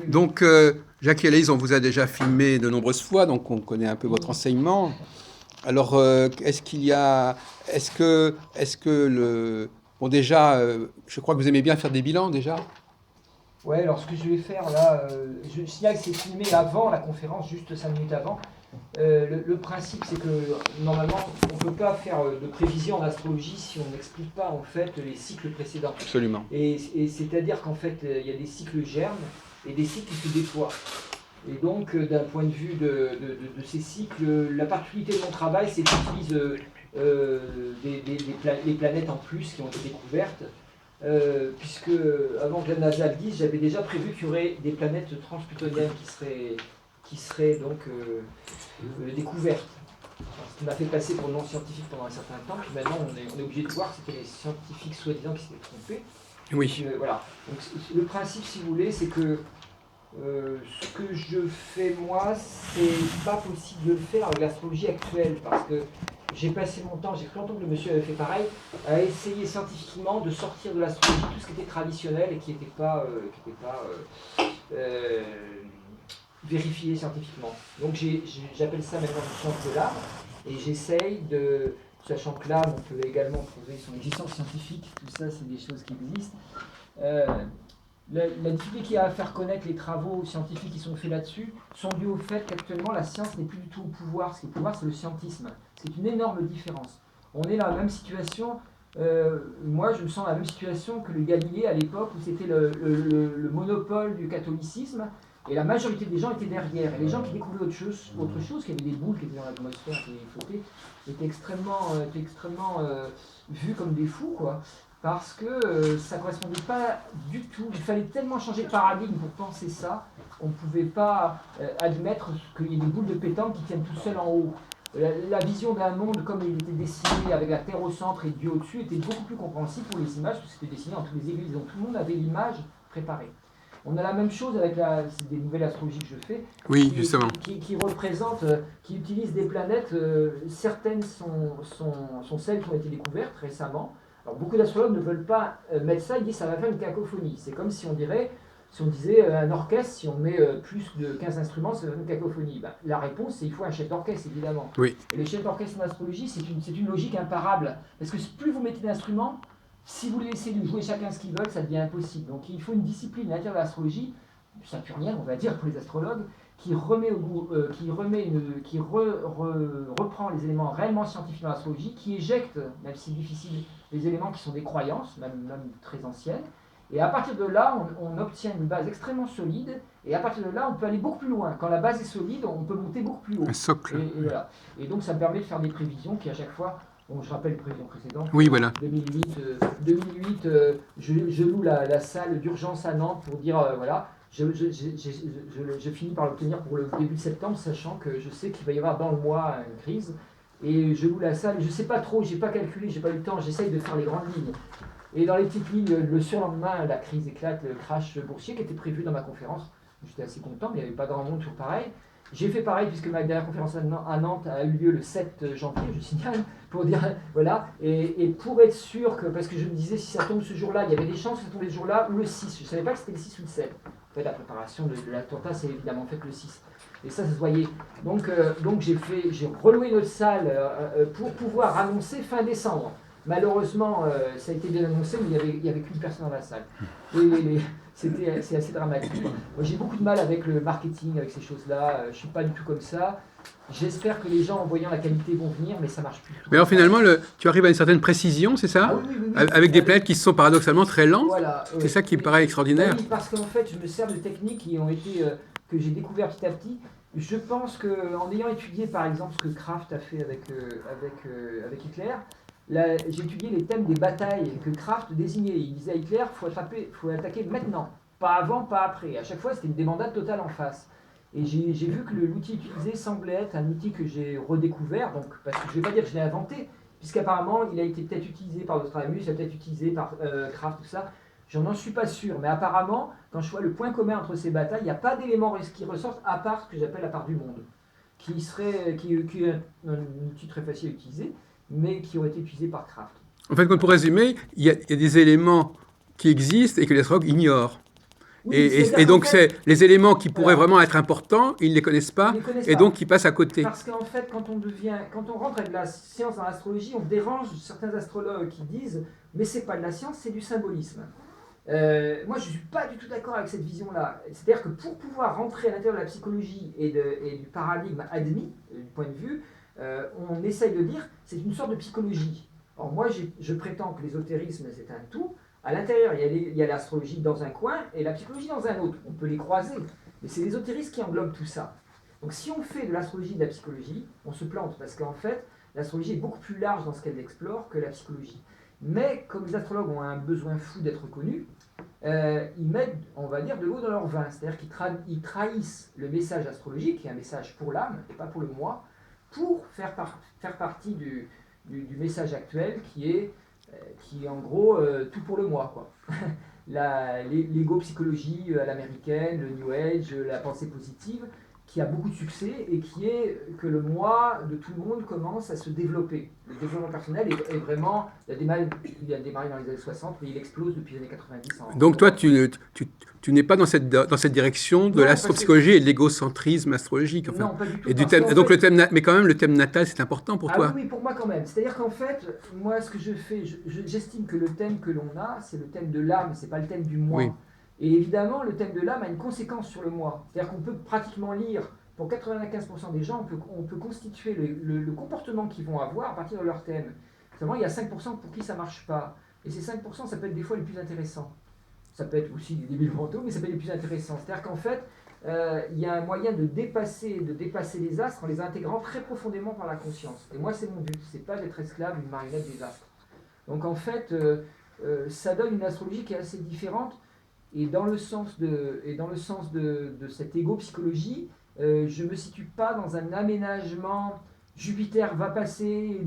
Donc, Jacques et Anaïs, on vous a déjà filmé de nombreuses fois, donc on connaît un peu votre enseignement. Alors, bon, déjà, je crois que vous aimez bien faire des bilans, déjà. Ouais, alors ce que je vais faire là, je signale que c'est filmé avant la conférence, juste 5 minutes avant. Le principe, c'est que normalement, on ne peut pas faire de prévision en astrologie si on n'explique pas en fait les cycles précédents. Absolument. Et c'est-à-dire qu'en fait, il y a des cycles germes et des cycles qui se déploient. Et donc, d'un point de vue de ces cycles, la particularité de mon travail, c'est que j'utilise les planètes en plus qui ont été découvertes. Puisque avant que la NASA le dise, j'avais déjà prévu qu'il y aurait des planètes transplutoniennes qui seraient donc découvertes. Ce qui m'a fait passer pour non scientifique pendant un certain temps, puis maintenant on est obligé de voir que c'était les scientifiques soi-disant qui s'étaient trompés. Oui. Voilà. Donc, le principe, si vous voulez, c'est que ce que je fais moi, c'est pas possible de le faire avec l'astrologie actuelle, parce que j'ai passé mon temps, j'ai cru entendre que le monsieur avait fait pareil, à essayer scientifiquement de sortir de l'astrologie tout ce qui était traditionnel et qui n'était pas, vérifié scientifiquement. Donc j'appelle ça maintenant une science de l'art, et j'essaye de, sachant que l'âme, on peut également prouver son existence scientifique, tout ça c'est des choses qui existent. La difficulté qu'il y a à faire connaître les travaux scientifiques qui sont faits là-dessus sont dus au fait qu'actuellement la science n'est plus du tout au pouvoir. Ce qui est au pouvoir, c'est le scientisme. C'est une énorme différence. On est dans la même situation, moi je me sens dans la même situation que le Galilée à l'époque où c'était le monopole du catholicisme et la majorité des gens étaient derrière. Et les gens qui découvraient autre chose, qu'il y avait des boules qui étaient dans l'atmosphère, qui flottaient, étaient extrêmement vus comme des fous, quoi. Parce que ça ne correspondait pas du tout. Il fallait tellement changer de paradigme pour penser ça, qu'on ne pouvait pas admettre qu'il y ait des boules de pétanque qui tiennent tout seules en haut. La vision d'un monde comme il était dessiné avec la Terre au centre et Dieu au-dessus était beaucoup plus compréhensible pour les images, parce que c'était dessiné dans toutes les églises, donc tout le monde avait l'image préparée. On a la même chose avec des nouvelles astrologies que je fais, Oui, justement. qui représentent, qui utilisent des planètes, certaines sont celles qui ont été découvertes récemment. Alors beaucoup d'astrologues ne veulent pas mettre ça, ils disent que ça va faire une cacophonie. C'est comme si on disait un orchestre, si on met plus de 15 instruments, ça va faire une cacophonie. Ben, la réponse, c'est qu'il faut un chef d'orchestre, évidemment. Oui. Et le chef d'orchestre en astrologie, c'est une logique imparable. Parce que plus vous mettez d'instruments, si vous laissez jouer chacun ce qu'ils veulent, ça devient impossible. Donc il faut une discipline à l'intérieur de l'astrologie, saturnienne, on va dire, pour les astrologues, qui reprend les éléments réellement scientifiques dans l'astrologie, qui éjecte, même si c'est difficile, les éléments qui sont des croyances, même très anciennes. Et à partir de là, on obtient une base extrêmement solide, et à partir de là, on peut aller beaucoup plus loin. Quand la base est solide, on peut monter beaucoup plus haut. Un socle. Et voilà. Et donc ça me permet de faire des prévisions qui à chaque fois, bon, je rappelle les prévisions précédentes. Oui, voilà. 2008, je loue la salle d'urgence à Nantes pour dire, voilà, je finis par l'obtenir pour le début de septembre, sachant que je sais qu'il va y avoir dans le mois une crise. Et je loue la salle, je ne sais pas trop, je n'ai pas calculé, je n'ai pas eu le temps, j'essaye de faire les grandes lignes. Et dans les petites lignes, le surlendemain, la crise éclate, le crash boursier qui était prévu dans ma conférence. J'étais assez content, mais il n'y avait pas grand monde, toujours pareil. J'ai fait pareil puisque ma dernière conférence à Nantes a eu lieu le 7 janvier, je signale, pour dire, voilà, et pour être sûr que, parce que je me disais, si ça tombe ce jour-là, il y avait des chances que ça tombe ce jour-là, ou le 6, je ne savais pas que c'était le 6 ou le 7. En fait, la préparation de l'attentat, c'est évidemment fait le 6. Et ça se voyait. Donc j'ai reloué notre salle pour pouvoir annoncer fin décembre. Malheureusement, ça a été bien annoncé, mais il n'y avait qu'une personne dans la salle. C'est assez dramatique. Moi, j'ai beaucoup de mal avec le marketing, avec ces choses-là. Je ne suis pas du tout comme ça. J'espère que les gens, en voyant la qualité, vont venir, mais ça ne marche plus. Mais alors finalement, tu arrives à une certaine précision, c'est ça? Oui. Avec des planètes qui sont paradoxalement très lentes. Voilà, c'est ça qui me paraît extraordinaire. Oui, parce qu'en fait, je me sers de techniques que j'ai découvert petit à petit. Je pense qu'en ayant étudié, par exemple, ce que Kraft a fait avec Hitler, j'ai étudié les thèmes des batailles que Kraft désignait. Il disait à Hitler, il faut attaquer maintenant, pas avant, pas après. À chaque fois, c'était une débandade totale en face. Et j'ai vu que l'outil utilisé semblait être un outil que j'ai redécouvert, donc, parce que je ne vais pas dire que je l'ai inventé, puisqu'apparemment, il a été peut-être utilisé par Nostradamus, il a peut-être utilisé par Kraft, tout ça. Je n'en suis pas sûr, mais apparemment, quand je vois le point commun entre ces batailles, il n'y a pas d'éléments qui ressortent à part ce que j'appelle la part du monde, qui est un outil très facile à utiliser, mais qui ont été utilisés par Kraft. En fait, pour résumer, il y a des éléments qui existent et que les astrologues ignorent. Oui, Et c'est-à-dire qu'en donc, fait, les éléments qui pourraient voilà, vraiment être importants, ils ne les connaissent ils pas, ne les connaissent et pas. donc ils passent à côté. Parce qu'en fait, quand on rentre avec de la science dans l'astrologie, on dérange certains astrologues qui disent, mais c'est pas de la science, c'est du symbolisme. Moi, je ne suis pas du tout d'accord avec cette vision-là. C'est-à-dire que pour pouvoir rentrer à l'intérieur de la psychologie et du paradigme admis, du point de vue, on essaye de dire c'est une sorte de psychologie. Or, moi, je prétends que l'ésotérisme, c'est un tout. À l'intérieur, il y a l'astrologie dans un coin et la psychologie dans un autre. On peut les croiser. Mais c'est l'ésotérisme qui englobe tout ça. Donc, si on fait de l'astrologie de la psychologie, on se plante parce qu'en fait, l'astrologie est beaucoup plus large dans ce qu'elle explore que la psychologie. Mais comme les astrologues ont un besoin fou d'être connus, ils mettent, on va dire, de l'eau dans leur vin. C'est-à-dire qu'ils trahissent le message astrologique, qui est un message pour l'âme et pas pour le moi, pour faire partie du message actuel qui est en gros tout pour le moi, quoi. L'ego-psychologie à l'américaine, le New Age, la pensée positive, qui a beaucoup de succès et qui est que le moi de tout le monde commence à se développer. Le développement personnel est vraiment, il a démarré dans les années 60, mais il explose depuis les années 90 en Donc toi, Europe. tu n'es pas dans cette direction de Non, parce que l'astropsychologie et de l'égocentrisme astrologique. Enfin, non, pas du tout, et du parce thème, qu'en donc fait, mais quand même, le thème natal, c'est important pour ah oui, toi. oui, pour moi quand même. C'est-à-dire qu'en fait, moi, ce que je fais, j'estime que le thème que l'on a, c'est le thème de l'âme, c'est pas le thème du Oui. moi. Et évidemment, le thème de l'âme a une conséquence sur le moi. C'est-à-dire qu'on peut pratiquement lire, pour 95% des gens, on peut constituer le comportement qu'ils vont avoir à partir de leur thème. Seulement, il y a 5% pour qui ça marche pas. Et ces 5%, ça peut être des fois les plus intéressants. Ça peut être aussi des débiles mentaux, mais ça peut être les plus intéressants. C'est-à-dire qu'en fait, il y a un moyen de dépasser les astres en les intégrant très profondément par la conscience. Et moi, c'est mon but, c'est pas d'être esclave d'une marionnette des astres. Donc en fait, ça donne une astrologie qui est assez différente. Et dans le sens de cette égo-psychologie, je ne me situe pas dans un aménagement. Jupiter va passer,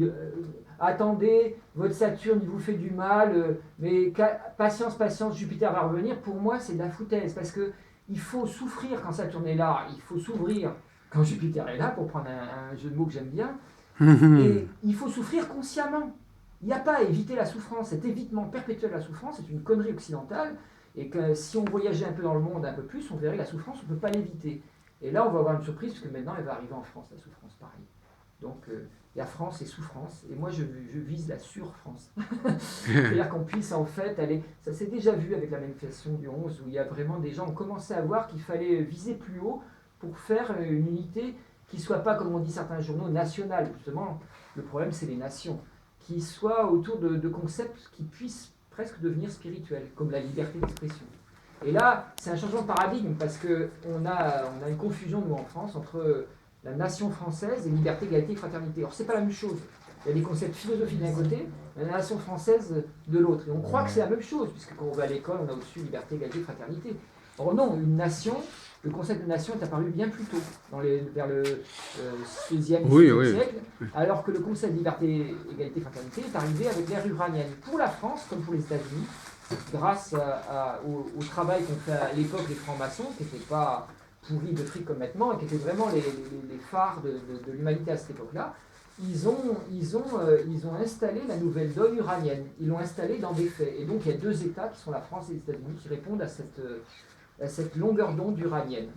attendez, votre Saturne il vous fait du mal, mais patience, patience, Jupiter va revenir. Pour moi, c'est de la foutaise, parce que il faut souffrir quand Saturne est là, il faut s'ouvrir quand Jupiter est là, pour prendre un jeu de mots que j'aime bien, et il faut souffrir consciemment. Il n'y a pas à éviter la souffrance, cet évitement perpétuel de la souffrance, c'est une connerie occidentale, et que si on voyageait un peu dans le monde un peu plus, on verrait que la souffrance, on ne peut pas l'éviter. Et là, on va avoir une surprise, parce que maintenant, elle va arriver en France, la souffrance, pareil. Donc, il y a France et souffrance, et moi, je vise la sur-France. C'est-à-dire qu'on puisse, en fait, aller... Ça s'est déjà vu avec la manifestation du 11, où il y a vraiment des gens qui ont commencé à voir qu'il fallait viser plus haut pour faire une unité qui ne soit pas, comme on dit certains journaux, nationale. Justement, le problème, c'est les nations. Qui soit autour de concepts qui puissent presque devenir spirituels, comme la liberté d'expression. Et là, c'est un changement de paradigme, parce qu'on a une confusion, nous, en France, entre la nation française et liberté, égalité et fraternité. Or, c'est pas la même chose. Il y a des concepts philosophiques d'un côté, la nation française de l'autre. Et on croit que c'est la même chose, puisque quand on va à l'école, on a au-dessus liberté, égalité, fraternité. Or non, une nation, le concept de nation est apparu bien plus tôt, vers le 16e, 17e siècle, alors que le concept de liberté, égalité, fraternité est arrivé avec l'ère uranienne. Pour la France, comme pour les États-Unis, grâce au travail qu'ont fait à l'époque les francs-maçons, qui n'étaient pas pourris de fric comme maintenant, et qui étaient vraiment les phares de l'humanité à cette époque-là, ils ont installé la nouvelle donne uranienne. Ils l'ont installée dans des faits. Et donc il y a deux États, qui sont la France et les États-Unis, qui répondent à cette longueur d'onde uranienne.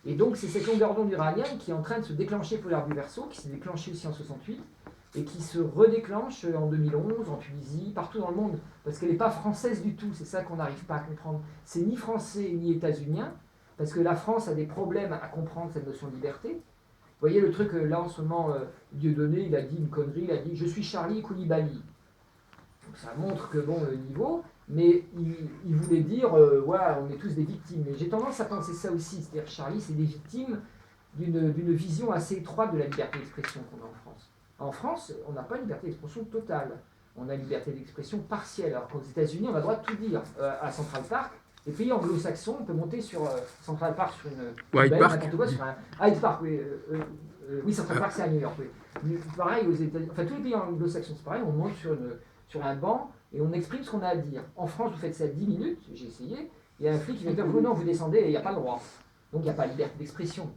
Et donc c'est cette longueur d'onde uranienne qui est en train de se déclencher pour l'ère du Verseau, qui s'est déclenchée aussi en 68, et qui se redéclenche en 2011, en Tunisie, partout dans le monde, parce qu'elle n'est pas française du tout, c'est ça qu'on n'arrive pas à comprendre. C'est ni français ni états-unien, parce que la France a des problèmes à comprendre cette notion de liberté. Vous voyez le truc, là en ce moment, Dieudonné, il a dit une connerie, il a dit « je suis Charlie Koulibaly ». Donc ça montre que bon, le niveau, mais il voulait dire voilà, on est tous des victimes. Mais j'ai tendance à penser ça aussi, c'est-à-dire Charlie, c'est des victimes d'une vision assez étroite de la liberté d'expression qu'on a en France. En France, on n'a pas une liberté d'expression totale, on a une liberté d'expression partielle, alors qu'aux États-Unis, on a le droit de tout dire. À Central Park, les pays anglo-saxons, on peut monter sur Central Park, sur une Hyde Park. sur un Hyde Park, oui. Oui, Central Park, c'est à New York, oui. Mais pareil aux États-Unis, enfin tous les pays anglo-saxons, c'est pareil, on monte sur un banc et on exprime ce qu'on a à dire. En France, vous faites ça 10 minutes, j'ai essayé, il y a un flic qui va dire vous non, vous descendez et il n'y a pas le droit. Donc il n'y a pas de liberté d'expression.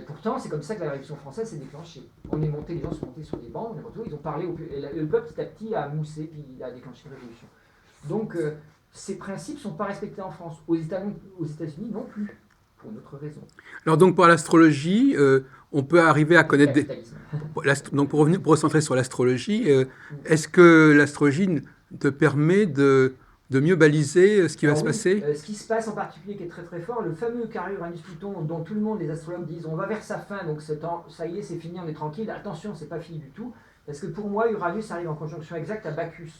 Pourtant, c'est comme ça que la Révolution française s'est déclenchée. Les gens sont montés sur des bancs, ils ont parlé, et le peuple petit à petit a moussé, puis il a déclenché une révolution. Donc ces principes ne sont pas respectés en France. Aux États-Unis non plus, pour une autre raison. Alors donc pour l'astrologie, on peut arriver à connaître des... Capitalisme. Donc pour revenir, pour recentrer sur l'astrologie, est-ce que l'astrologie te permet de mieux baliser ce qui va Alors se oui, passer? ce qui se passe en particulier qui est très très fort, le fameux carré Uranus-Pluton dont tout le monde, les astrologues disent on va vers sa fin, donc ça y est, c'est fini, on est tranquille. Attention, c'est pas fini du tout, parce que pour moi, Uranus arrive en conjonction exacte à Bacchus.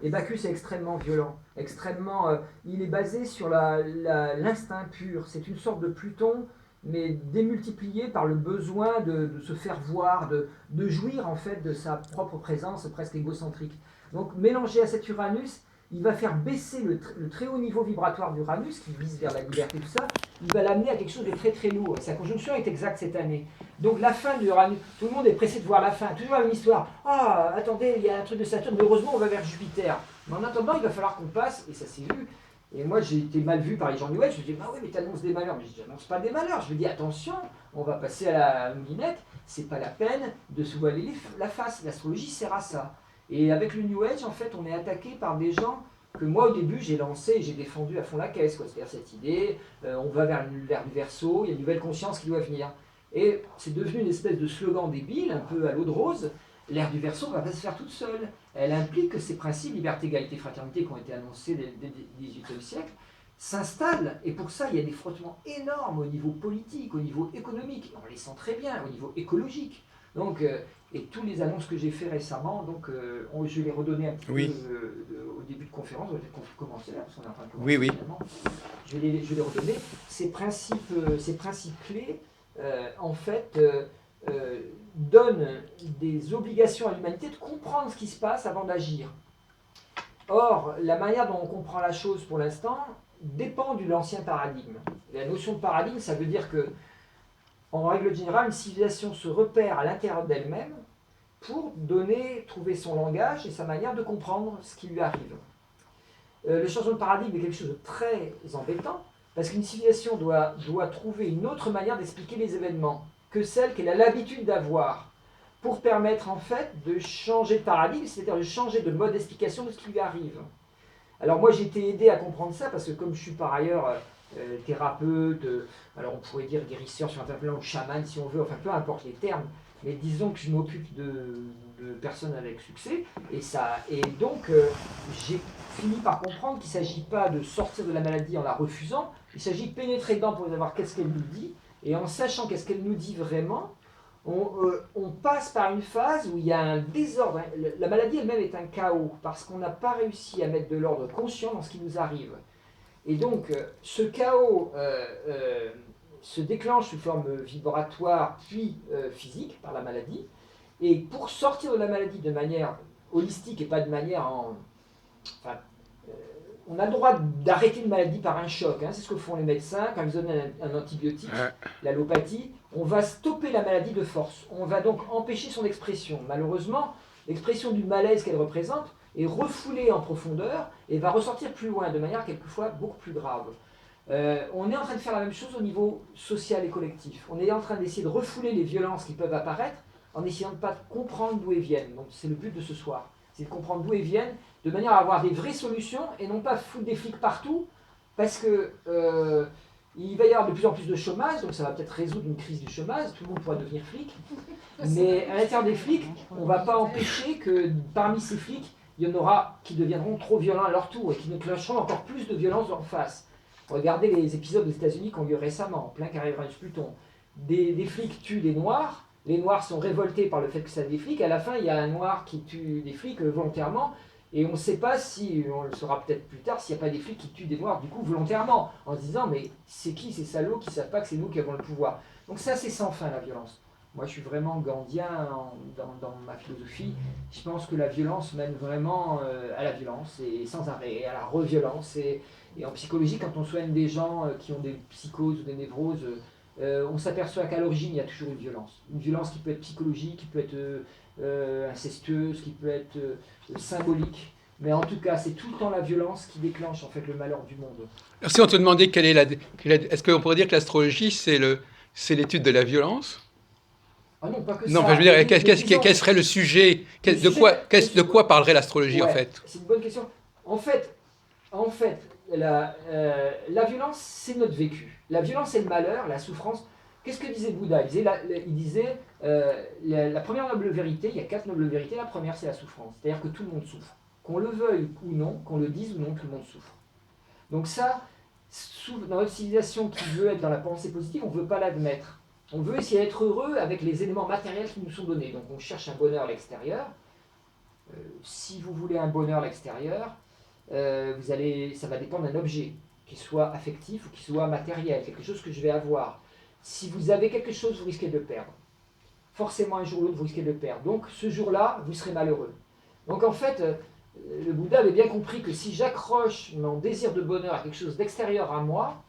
Et Bacchus est extrêmement violent, extrêmement, il est basé sur l'instinct pur. C'est une sorte de Pluton, mais démultiplié par le besoin de se faire voir, de jouir en fait de sa propre présence presque égocentrique. Donc mélangé à cet Uranus, il va faire baisser le très haut niveau vibratoire d'Uranus, qui vise vers la liberté, tout ça, il va l'amener à quelque chose de très très lourd. Sa conjonction est exacte cette année. Donc la fin d'Uranus, tout le monde est pressé de voir la fin, toujours la même histoire. Ah, attendez, il y a un truc de Saturne, mais heureusement on va vers Jupiter. Mais en attendant, il va falloir qu'on passe, et ça s'est vu. Et moi j'ai été mal vu par les gens du Web, je me dis, ah oui, mais tu annonces des malheurs. Mais je dis, j'annonce pas des malheurs, je me dis, attention, on va passer à la moulinette, c'est pas la peine de se voiler la face. L'astrologie sert à ça. Et avec le New Age, en fait, on est attaqué par des gens que moi, au début, j'ai lancé et j'ai défendu à fond la caisse. C'est-à-dire cette idée, on va vers l'ère du Verseau, il y a une nouvelle conscience qui doit venir. Et c'est devenu une espèce de slogan débile, un peu à l'eau de rose. L'ère du Verseau ne va pas se faire toute seule. Elle implique que ces principes, liberté, égalité, fraternité, qui ont été annoncés dès le XVIIIe siècle, s'installent. Et pour ça, il y a des frottements énormes au niveau politique, au niveau économique. On les sent très bien, au niveau écologique. Donc, et tous les annonces que j'ai fait récemment, donc je les redonnais un petit peu au début de conférence, on va peut-être commencer là, parce qu'on est en train de commencer finalement. Je vais les redonner. Ces principes clés, en fait, donnent des obligations à l'humanité de comprendre ce qui se passe avant d'agir. Or, la manière dont on comprend la chose pour l'instant dépend de l'ancien paradigme. La notion de paradigme, ça veut dire que en règle générale, une civilisation se repère à l'intérieur d'elle-même pour trouver son langage et sa manière de comprendre ce qui lui arrive. Le changement de paradigme est quelque chose de très embêtant, parce qu'une civilisation doit trouver une autre manière d'expliquer les événements que celle qu'elle a l'habitude d'avoir, pour permettre en fait de changer de paradigme, c'est-à-dire de changer de mode d'explication de ce qui lui arrive. Alors moi j'ai été aidé à comprendre ça, parce que comme je suis par ailleurs thérapeute, alors on pourrait dire guérisseur sur un plan ou chaman si on veut, enfin peu importe les termes, mais disons que je m'occupe de personnes avec succès, et donc j'ai fini par comprendre qu'il ne s'agit pas de sortir de la maladie en la refusant, il s'agit de pénétrer dedans pour savoir qu'est-ce qu'elle nous dit, et en sachant qu'est-ce qu'elle nous dit vraiment, on passe par une phase où il y a un désordre. La maladie elle-même est un chaos, parce qu'on n'a pas réussi à mettre de l'ordre conscient dans ce qui nous arrive. Et donc, ce chaos se déclenche sous forme vibratoire puis physique par la maladie. Et pour sortir de la maladie de manière holistique et pas de manière on a le droit d'arrêter une maladie par un choc. C'est ce que font les médecins quand ils donnent un antibiotique, l'allopathie. On va stopper la maladie de force. On va donc empêcher son expression. Malheureusement, l'expression du malaise qu'elle représente est refoulée en profondeur et va ressortir plus loin, de manière quelquefois beaucoup plus grave. On est en train de faire la même chose au niveau social et collectif. On est en train d'essayer de refouler les violences qui peuvent apparaître en essayant de ne pas comprendre d'où elles viennent. Donc c'est le but de ce soir, c'est de comprendre d'où elles viennent, de manière à avoir des vraies solutions et non pas foutre des flics partout, parce que il va y avoir de plus en plus de chômage, donc ça va peut-être résoudre une crise du chômage, tout le monde pourra devenir flic, mais à l'intérieur des flics, on ne va pas empêcher que parmi ces flics, il y en aura qui deviendront trop violents à leur tour et qui déclencheront encore plus de violence en face. Regardez les épisodes des États-Unis qui ont eu récemment, en plein carré Uranus-Pluton. Des flics tuent des noirs, les noirs sont révoltés par le fait que ça des flics, à la fin il y a un noir qui tue des flics volontairement, et on ne sait pas si, on le saura peut-être plus tard, s'il n'y a pas des flics qui tuent des noirs du coup volontairement, en se disant mais c'est qui ces salauds qui ne savent pas que c'est nous qui avons le pouvoir. Donc ça c'est sans fin la violence. Moi je suis vraiment gandhien dans ma philosophie, je pense que la violence mène vraiment à la violence, et sans arrêt, à la reviolence, et en psychologie quand on soigne des gens qui ont des psychoses ou des névroses, on s'aperçoit qu'à l'origine il y a toujours une violence qui peut être psychologique, qui peut être incestueuse, qui peut être symbolique, mais en tout cas c'est tout le temps la violence qui déclenche en fait le malheur du monde. Alors si on te demandait est-ce qu'on pourrait dire que l'astrologie c'est l'étude de la violence? Ah non, pas que non, ça. Enfin, je veux dire, quel serait le sujet, de quoi parlerait l'astrologie en fait? C'est une bonne question. En fait, En fait, la violence, c'est notre vécu. La violence, c'est le malheur, la souffrance. Qu'est-ce que disait Bouddha? Il disait la première noble vérité, il y a 4 nobles vérités. La première, c'est la souffrance. C'est-à-dire que tout le monde souffre. Qu'on le veuille ou non, qu'on le dise ou non, tout le monde souffre. Donc ça, dans notre civilisation qui veut être dans la pensée positive, on ne veut pas l'admettre. On veut essayer d'être heureux avec les éléments matériels qui nous sont donnés. Donc on cherche un bonheur à l'extérieur. Si vous voulez un bonheur à l'extérieur, ça va dépendre d'un objet, qu'il soit affectif ou qu'il soit matériel, quelque chose que je vais avoir. Si vous avez quelque chose, vous risquez de le perdre. Forcément, un jour ou l'autre, vous risquez de le perdre. Donc, ce jour-là, vous serez malheureux. Donc, en fait, le Bouddha avait bien compris que si j'accroche mon désir de bonheur à quelque chose d'extérieur à moi,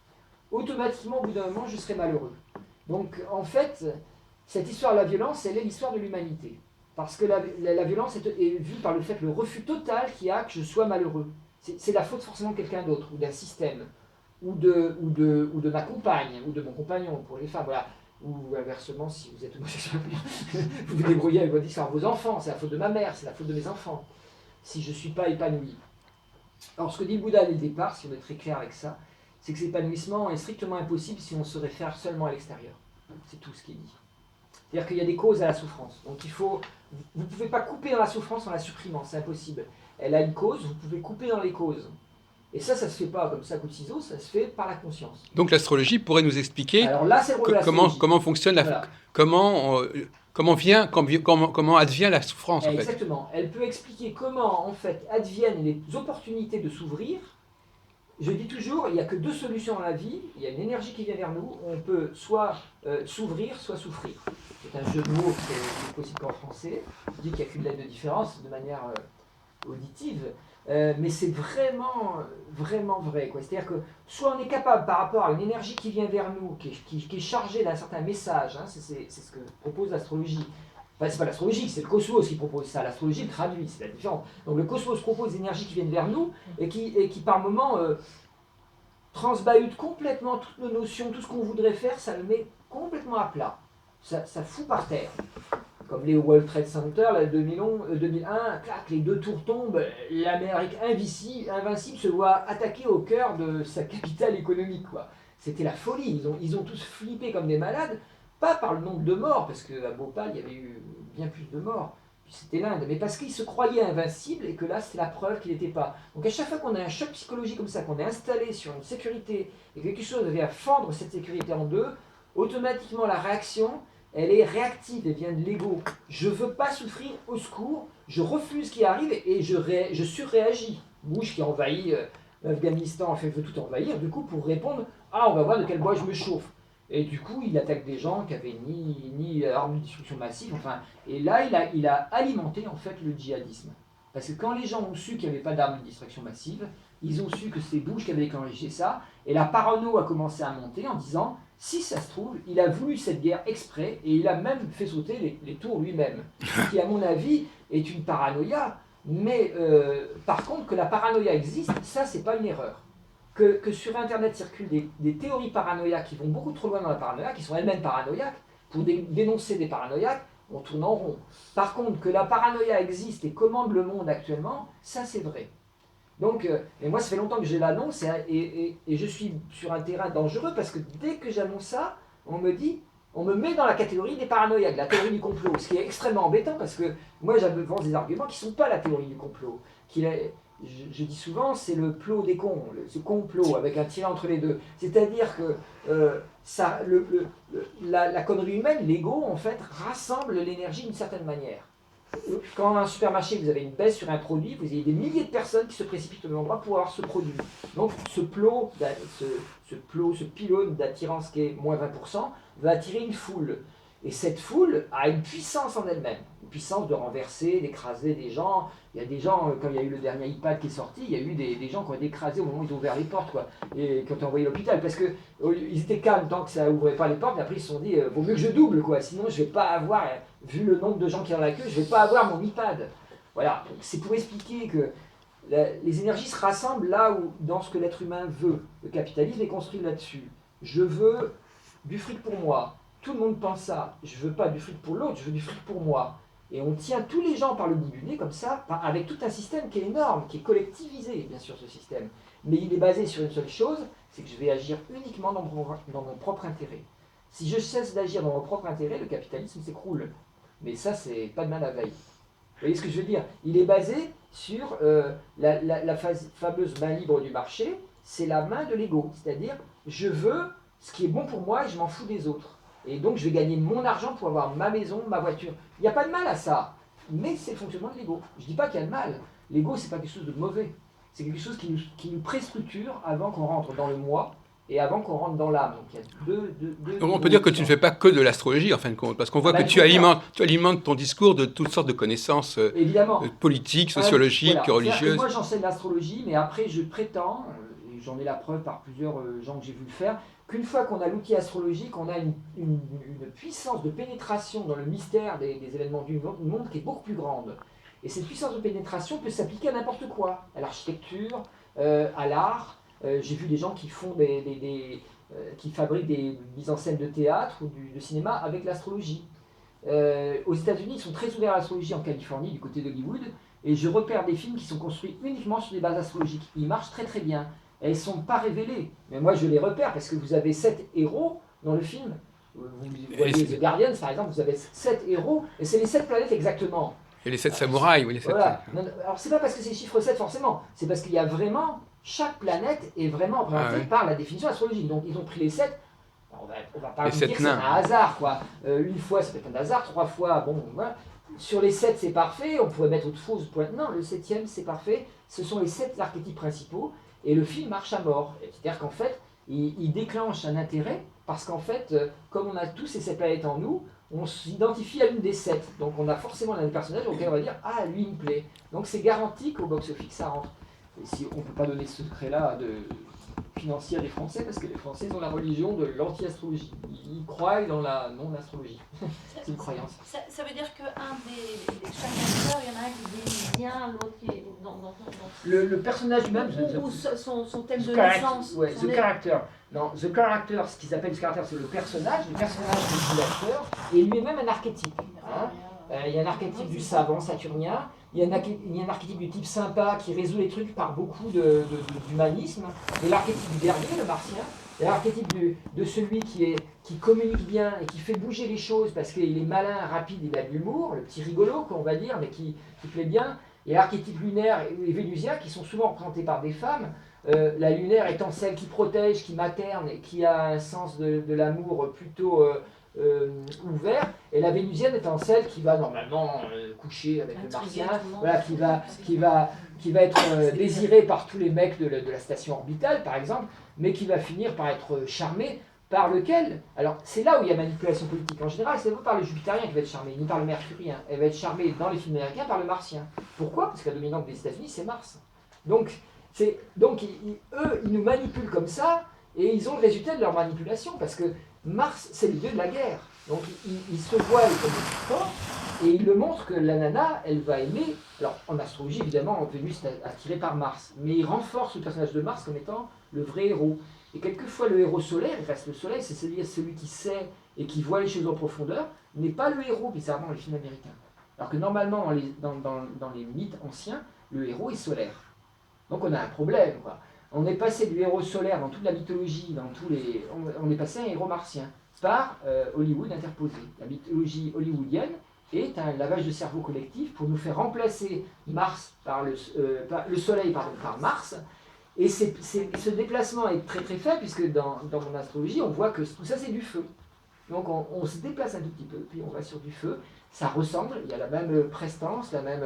automatiquement, au bout d'un moment, je serai malheureux. Donc, en fait, cette histoire de la violence, elle est l'histoire de l'humanité. Parce que la violence est vue par le fait, le refus total qu'il y a que je sois malheureux. C'est la faute forcément de quelqu'un d'autre, ou d'un système, ou de ma compagne, ou de mon compagnon, pour les femmes, voilà. Ou inversement, si vous êtes homosexuel, vous vous débrouillez avec votre histoire. Vos enfants, c'est la faute de ma mère, c'est la faute de mes enfants, si je ne suis pas épanoui. Alors, ce que dit le Bouddha dès le départ, si on est très clair avec ça, c'est que cet épanouissement est strictement impossible si on se réfère seulement à l'extérieur. C'est tout ce qu'il dit. C'est-à-dire qu'il y a des causes à la souffrance. Donc vous ne pouvez pas couper dans la souffrance en la supprimant, c'est impossible. Elle a une cause, vous pouvez couper dans les causes. Et ça ne se fait pas comme ça, coup de ciseaux, ça se fait par la conscience. Donc l'astrologie pourrait nous expliquer Alors là, c'est le rôle de l'astrologie. comment fonctionne voilà. comment advient la souffrance en fait. Exactement. Elle peut expliquer comment en fait adviennent les opportunités de s'ouvrir. Je dis toujours, il n'y a que 2 solutions dans la vie. Il y a une énergie qui vient vers nous. On peut soit s'ouvrir, soit souffrir. C'est un jeu de mots qui est possible qu'en français. Je dis qu'il n'y a qu'une lettre de différence de manière auditive. Mais c'est vraiment, vraiment vrai, quoi. C'est-à-dire que soit on est capable, par rapport à une énergie qui vient vers nous, qui est chargée d'un certain message, hein, c'est ce que propose l'astrologie. Enfin, c'est pas l'astrologie, c'est le cosmos qui propose ça. L'astrologie le traduit, c'est la différence. Donc le cosmos propose des énergies qui viennent vers nous et qui par moments, transbahutent complètement toutes nos notions, tout ce qu'on voudrait faire, ça le met complètement à plat. Ça fout par terre. Comme les World Trade Center, là, 2001, clac, les 2 tours tombent, l'Amérique invincible se voit attaquer au cœur de sa capitale économique, quoi. C'était la folie, ils ont tous flippé comme des malades, pas par le nombre de morts, parce qu'à Bhopal, il y avait eu bien plus de morts, puis c'était l'Inde, mais parce qu'ils se croyaient invincibles et que là, c'est la preuve qu'il n'était pas. Donc à chaque fois qu'on a un choc psychologique comme ça, qu'on est installé sur une sécurité, et quelque chose vient fendre cette sécurité en deux, automatiquement la réaction, elle est réactive, elle vient de l'ego. Je ne veux pas souffrir, au secours, je refuse ce qui arrive et je surréagis. Bush qui envahit l'Afghanistan, veut tout envahir, du coup pour répondre, on va voir de quel bois je me chauffe. Et du coup, il attaque des gens qui n'avaient ni armes de destruction massive, enfin, et là, il a alimenté en fait le djihadisme. Parce que quand les gens ont su qu'il n'y avait pas d'armes de destruction massive, ils ont su que c'est Bush qui avait déclenché ça, et la parano a commencé à monter en disant, si ça se trouve, il a voulu cette guerre exprès, et il a même fait sauter les tours lui-même. Ce qui, à mon avis, est une paranoïa, mais par contre, que la paranoïa existe, ça, c'est pas une erreur. Que sur Internet circulent des théories paranoïaques qui vont beaucoup trop loin dans la paranoïa, qui sont elles-mêmes paranoïaques, pour dénoncer des paranoïaques, on tourne en rond. Par contre, que la paranoïa existe et commande le monde actuellement, ça c'est vrai. Donc, et moi ça fait longtemps que j'ai l'annonce et je suis sur un terrain dangereux parce que dès que j'annonce ça, on me met dans la catégorie des paranoïaques, la théorie du complot, ce qui est extrêmement embêtant parce que moi j'avance des arguments qui ne sont pas la théorie du complot. Je dis souvent, c'est le plot des cons, ce complot avec un tiret entre les deux. C'est-à-dire que la connerie humaine, l'ego, en fait, rassemble l'énergie d'une certaine manière. Quand dans un supermarché, vous avez une baisse sur un produit, vous avez des milliers de personnes qui se précipitent au même endroit pour avoir ce produit. Donc ce pylône d'attirance qui est moins 20%, va attirer une foule. Et cette foule a une puissance en elle-même. Une puissance de renverser, d'écraser des gens. Il y a des gens, quand il y a eu le dernier iPad qui est sorti, il y a eu des gens qui ont été écrasés au moment où ils ont ouvert les portes, quoi. Et quand on envoyé à l'hôpital, parce qu'ils étaient calmes tant que ça n'ouvrait pas les portes, et après ils se sont dit, vaut mieux que je double, quoi. Sinon je ne vais pas avoir, vu le nombre de gens qui ont la queue, je ne vais pas avoir mon iPad. Voilà, c'est pour expliquer que les énergies se rassemblent là où, dans ce que l'être humain veut. Le capitalisme est construit là-dessus. Je veux du fric pour moi. Tout le monde pense ça. Je veux pas du fric pour l'autre, je veux du fric pour moi. Et on tient tous les gens par le bout du nez, comme ça, avec tout un système qui est énorme, qui est collectivisé, bien sûr, ce système. Mais il est basé sur une seule chose, c'est que je vais agir uniquement dans mon propre intérêt. Si je cesse d'agir dans mon propre intérêt, le capitalisme s'écroule. Mais ça, c'est pas de mal la veille. Vous voyez ce que je veux dire? Il est basé sur la fameuse main libre du marché, c'est la main de l'ego. C'est-à-dire, je veux ce qui est bon pour moi et je m'en fous des autres. Et donc, je vais gagner mon argent pour avoir ma maison, ma voiture. Il n'y a pas de mal à ça. Mais c'est le fonctionnement de l'ego. Je ne dis pas qu'il y a de mal. L'ego, c'est pas quelque chose de mauvais. C'est quelque chose qui nous préstructure avant qu'on rentre dans le moi et avant qu'on rentre dans l'âme. Donc il y a deux Donc on peut dire que tu ne fais pas que de l'astrologie en fin de compte, parce qu'on voit que tu alimentes ton discours de toutes sortes de connaissances évidemment politiques, sociologiques, voilà. religieuses. Moi j'enseigne l'astrologie, mais après je prétends, et j'en ai la preuve par plusieurs gens que j'ai vu le faire, qu'une fois qu'on a l'outil astrologique, on a une puissance de pénétration dans le mystère des événements du monde qui est beaucoup plus grande. Et cette puissance de pénétration peut s'appliquer à n'importe quoi, à l'architecture, à l'art. J'ai vu des gens qui font qui fabriquent des mises en scène de théâtre ou de cinéma avec l'astrologie. Aux États-Unis, ils sont très ouverts à l'astrologie, en Californie, du côté d'Hollywood, et je repère des films qui sont construits uniquement sur des bases astrologiques. Ils marchent très très bien. Elles ne sont pas révélées, mais moi je les repère parce que vous avez 7 héros dans le film. Vous voyez The Guardians par exemple, vous avez 7 héros, et c'est les 7 planètes exactement. Et les 7 samouraïs, oui, les 7. Voilà. Alors c'est pas parce que c'est chiffre 7 forcément, c'est parce qu'il y a vraiment, chaque planète est vraiment représentée par la définition astrologique. Donc ils ont pris les 7, on va pas vous dire que c'est un hasard, quoi. Une fois ça peut être un hasard, 3 fois, bon, voilà. Sur les 7 c'est parfait, on pourrait mettre autre chose. Non, le 7e c'est parfait, ce sont les 7 archétypes principaux, et le film marche à mort. C'est-à-dire qu'en fait, il déclenche un intérêt, parce qu'en fait, comme on a tous ces 7 planètes en nous, on s'identifie à l'une des 7. Donc on a forcément un personnage auquel on va dire « Ah, lui, il me plaît ». Donc c'est garanti qu'au box-office, ça rentre. Et si on ne peut pas donner ce secret-là financier des Français, parce que les Français ont la religion de l'anti-astrologie. Ils croient dans la non-astrologie. C'est une croyance. Ça veut dire qu'un chaque acteur, il y en a un qui désigne bien, l'autre qui est dans le personnage même... Ou son thème de naissance. Ouais, the character. Non, the character, ce qu'ils appellent the character, c'est le personnage c'est l'acteur, et lui-même un archétype. Hein. Il y a un archétype du savant saturnien, il y a un archétype du type sympa qui résout les trucs par beaucoup d'humanisme, et l'archétype du dernier, le martien, et l'archétype de celui qui communique bien et qui fait bouger les choses parce qu'il est malin, rapide, il a de l'humour, le petit rigolo, qu'on va dire, mais qui plaît bien, et l'archétype lunaire et vénusien qui sont souvent représentés par des femmes. La lunaire étant celle qui protège, qui materne et qui a un sens de l'amour plutôt ouvert, et la vénusienne étant celle qui va normalement coucher avec le martien, voilà, qui va être désirée par tous les mecs de la station orbitale par exemple, mais qui va finir par être charmée par lequel. Alors c'est là où il y a manipulation politique. En général, c'est pas par le jupitérien qui va être charmée, ni par le mercurien. Elle va être charmée dans les films américains par le martien. Pourquoi? Parce que la dominante des États-Unis, c'est Mars. Donc eux, ils nous manipulent comme ça, et ils ont le résultat de leur manipulation, parce que Mars, c'est le dieu de la guerre. Donc ils se voient comme fort, et ils le montrent que la nana, elle va aimer. Alors en astrologie, évidemment, Vénus est attirée par Mars, mais ils renforcent le personnage de Mars comme étant le vrai héros. Et quelquefois, le héros solaire, il reste le soleil, c'est celui qui sait et qui voit les choses en profondeur, n'est pas le héros, bizarrement, dans les films américains. Alors que normalement, dans les mythes anciens, le héros est solaire. Donc on a un problème, quoi. On est passé du héros solaire dans toute la mythologie, on est passé à un héros martien, par Hollywood interposé. La mythologie hollywoodienne est un lavage de cerveau collectif pour nous faire remplacer Mars par le Soleil par Mars. Et ce déplacement est très très faible, puisque dans mon astrologie, on voit que tout ça c'est du feu. Donc on se déplace un tout petit peu, puis on va sur du feu. Ça ressemble, il y a la même prestance, la même...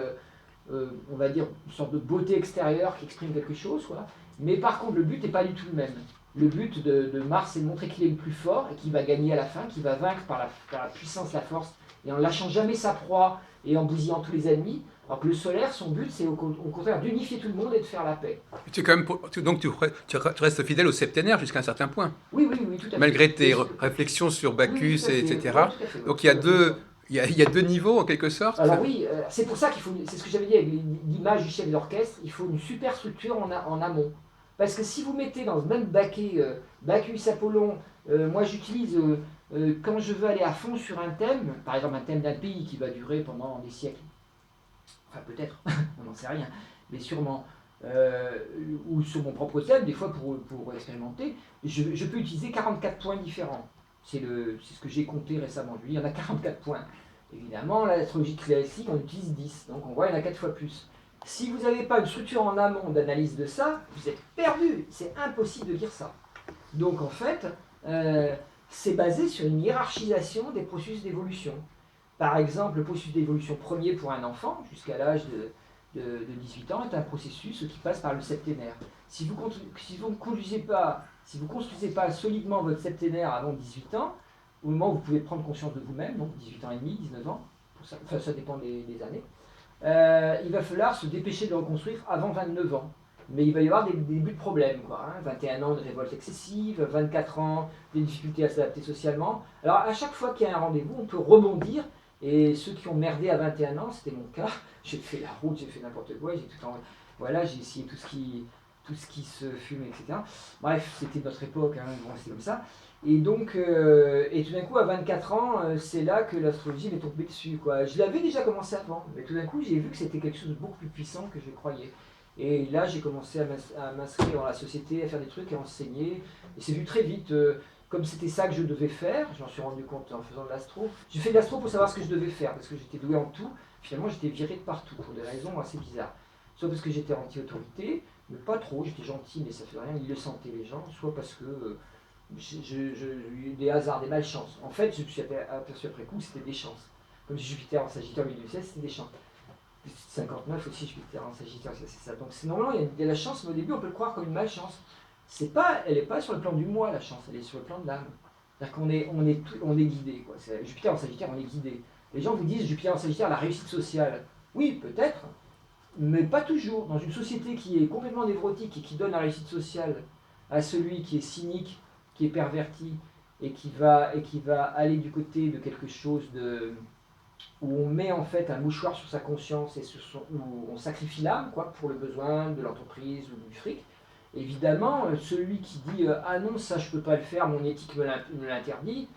on va dire, une sorte de beauté extérieure qui exprime quelque chose, quoi. Mais par contre, le but n'est pas du tout le même. Le but de Mars, c'est de montrer qu'il est le plus fort et qu'il va gagner à la fin, qu'il va vaincre par la puissance, la force, et en lâchant jamais sa proie et en bousillant tous les ennemis. Alors que le solaire, son but, c'est au contraire d'unifier tout le monde et de faire la paix. Donc tu restes fidèle au septénaire jusqu'à un certain point. Oui, tout à fait. Malgré tes réflexions sur Bacchus, etc. Donc il y a deux niveaux en quelque sorte. Alors oui, c'est pour ça qu'il faut, c'est ce que j'avais dit avec l'image du chef d'orchestre, il faut une super structure en amont. Parce que si vous mettez dans le même baquet Bacchus, Apollon, moi j'utilise, quand je veux aller à fond sur un thème, par exemple un thème d'un pays qui va durer pendant des siècles, enfin peut-être, on n'en sait rien, mais sûrement, ou sur mon propre thème, des fois pour expérimenter, je peux utiliser 44 points différents. C'est ce que j'ai compté récemment. Je lui dis, il y en a 44 points. Évidemment, l'astrologie classique, on utilise 10. Donc on voit, il y en a 4 fois plus. Si vous n'avez pas une structure en amont d'analyse de ça, vous êtes perdu. C'est impossible de dire ça. Donc en fait, c'est basé sur une hiérarchisation des processus d'évolution. Par exemple, le processus d'évolution premier pour un enfant, jusqu'à l'âge de 18 ans, est un processus qui passe par le septénaire. Si vous ne construisez pas solidement votre septénaire avant 18 ans, au moment où vous pouvez prendre conscience de vous-même, donc 18 ans et demi, 19 ans, ça dépend des années, il va falloir se dépêcher de le reconstruire avant 29 ans. Mais il va y avoir des débuts de problèmes, quoi, hein. 21 ans de révolte excessive, 24 ans des difficultés à s'adapter socialement. Alors à chaque fois qu'il y a un rendez-vous, on peut rebondir. Et ceux qui ont merdé à 21 ans, c'était mon cas. J'ai fait la route, j'ai fait n'importe quoi, voilà, j'ai essayé tout ce qui se fume, etc. Bref, c'était notre époque, hein, bon, c'est comme ça. Et donc, et tout d'un coup, à 24 ans, c'est là que l'astrologie m'est tombée dessus, quoi. Je l'avais déjà commencé avant, mais tout d'un coup, j'ai vu que c'était quelque chose de beaucoup plus puissant que je croyais. Et là, j'ai commencé à m'inscrire dans la société, à faire des trucs, à enseigner. Et c'est vu très vite, comme c'était ça que je devais faire, j'en suis rendu compte en faisant de l'astro. J'ai fait de l'astro pour savoir ce que je devais faire, parce que j'étais doué en tout. Finalement, j'étais viré de partout, pour des raisons assez bizarres. Soit parce que j'étais anti-autorité, mais pas trop, j'étais gentil, mais ça fait rien, ils le sentaient les gens. Soit parce que j'ai eu des hasards, des malchances. En fait, je me suis aperçu après coup que c'était des chances. Comme Jupiter en Sagittaire en 2016, c'était des chances. 59 aussi, Jupiter en Sagittaire, c'est ça. Donc normalement, il y a la chance, mais au début, on peut le croire comme une malchance. Elle n'est pas sur le plan du moi, la chance, elle est sur le plan de l'âme. C'est-à-dire on est guidé, quoi. Jupiter en Sagittaire, on est guidé. Les gens vous disent Jupiter en Sagittaire, la réussite sociale. Oui, peut-être, mais pas toujours. Dans une société qui est complètement névrotique et qui donne la réussite sociale à celui qui est cynique, qui est perverti et qui va aller du côté de quelque chose où on met en fait un mouchoir sur sa conscience et où on sacrifie l'âme, quoi, pour le besoin de l'entreprise ou du fric. Évidemment, celui qui dit ah non, ça je peux pas le faire, mon éthique me l'interdit,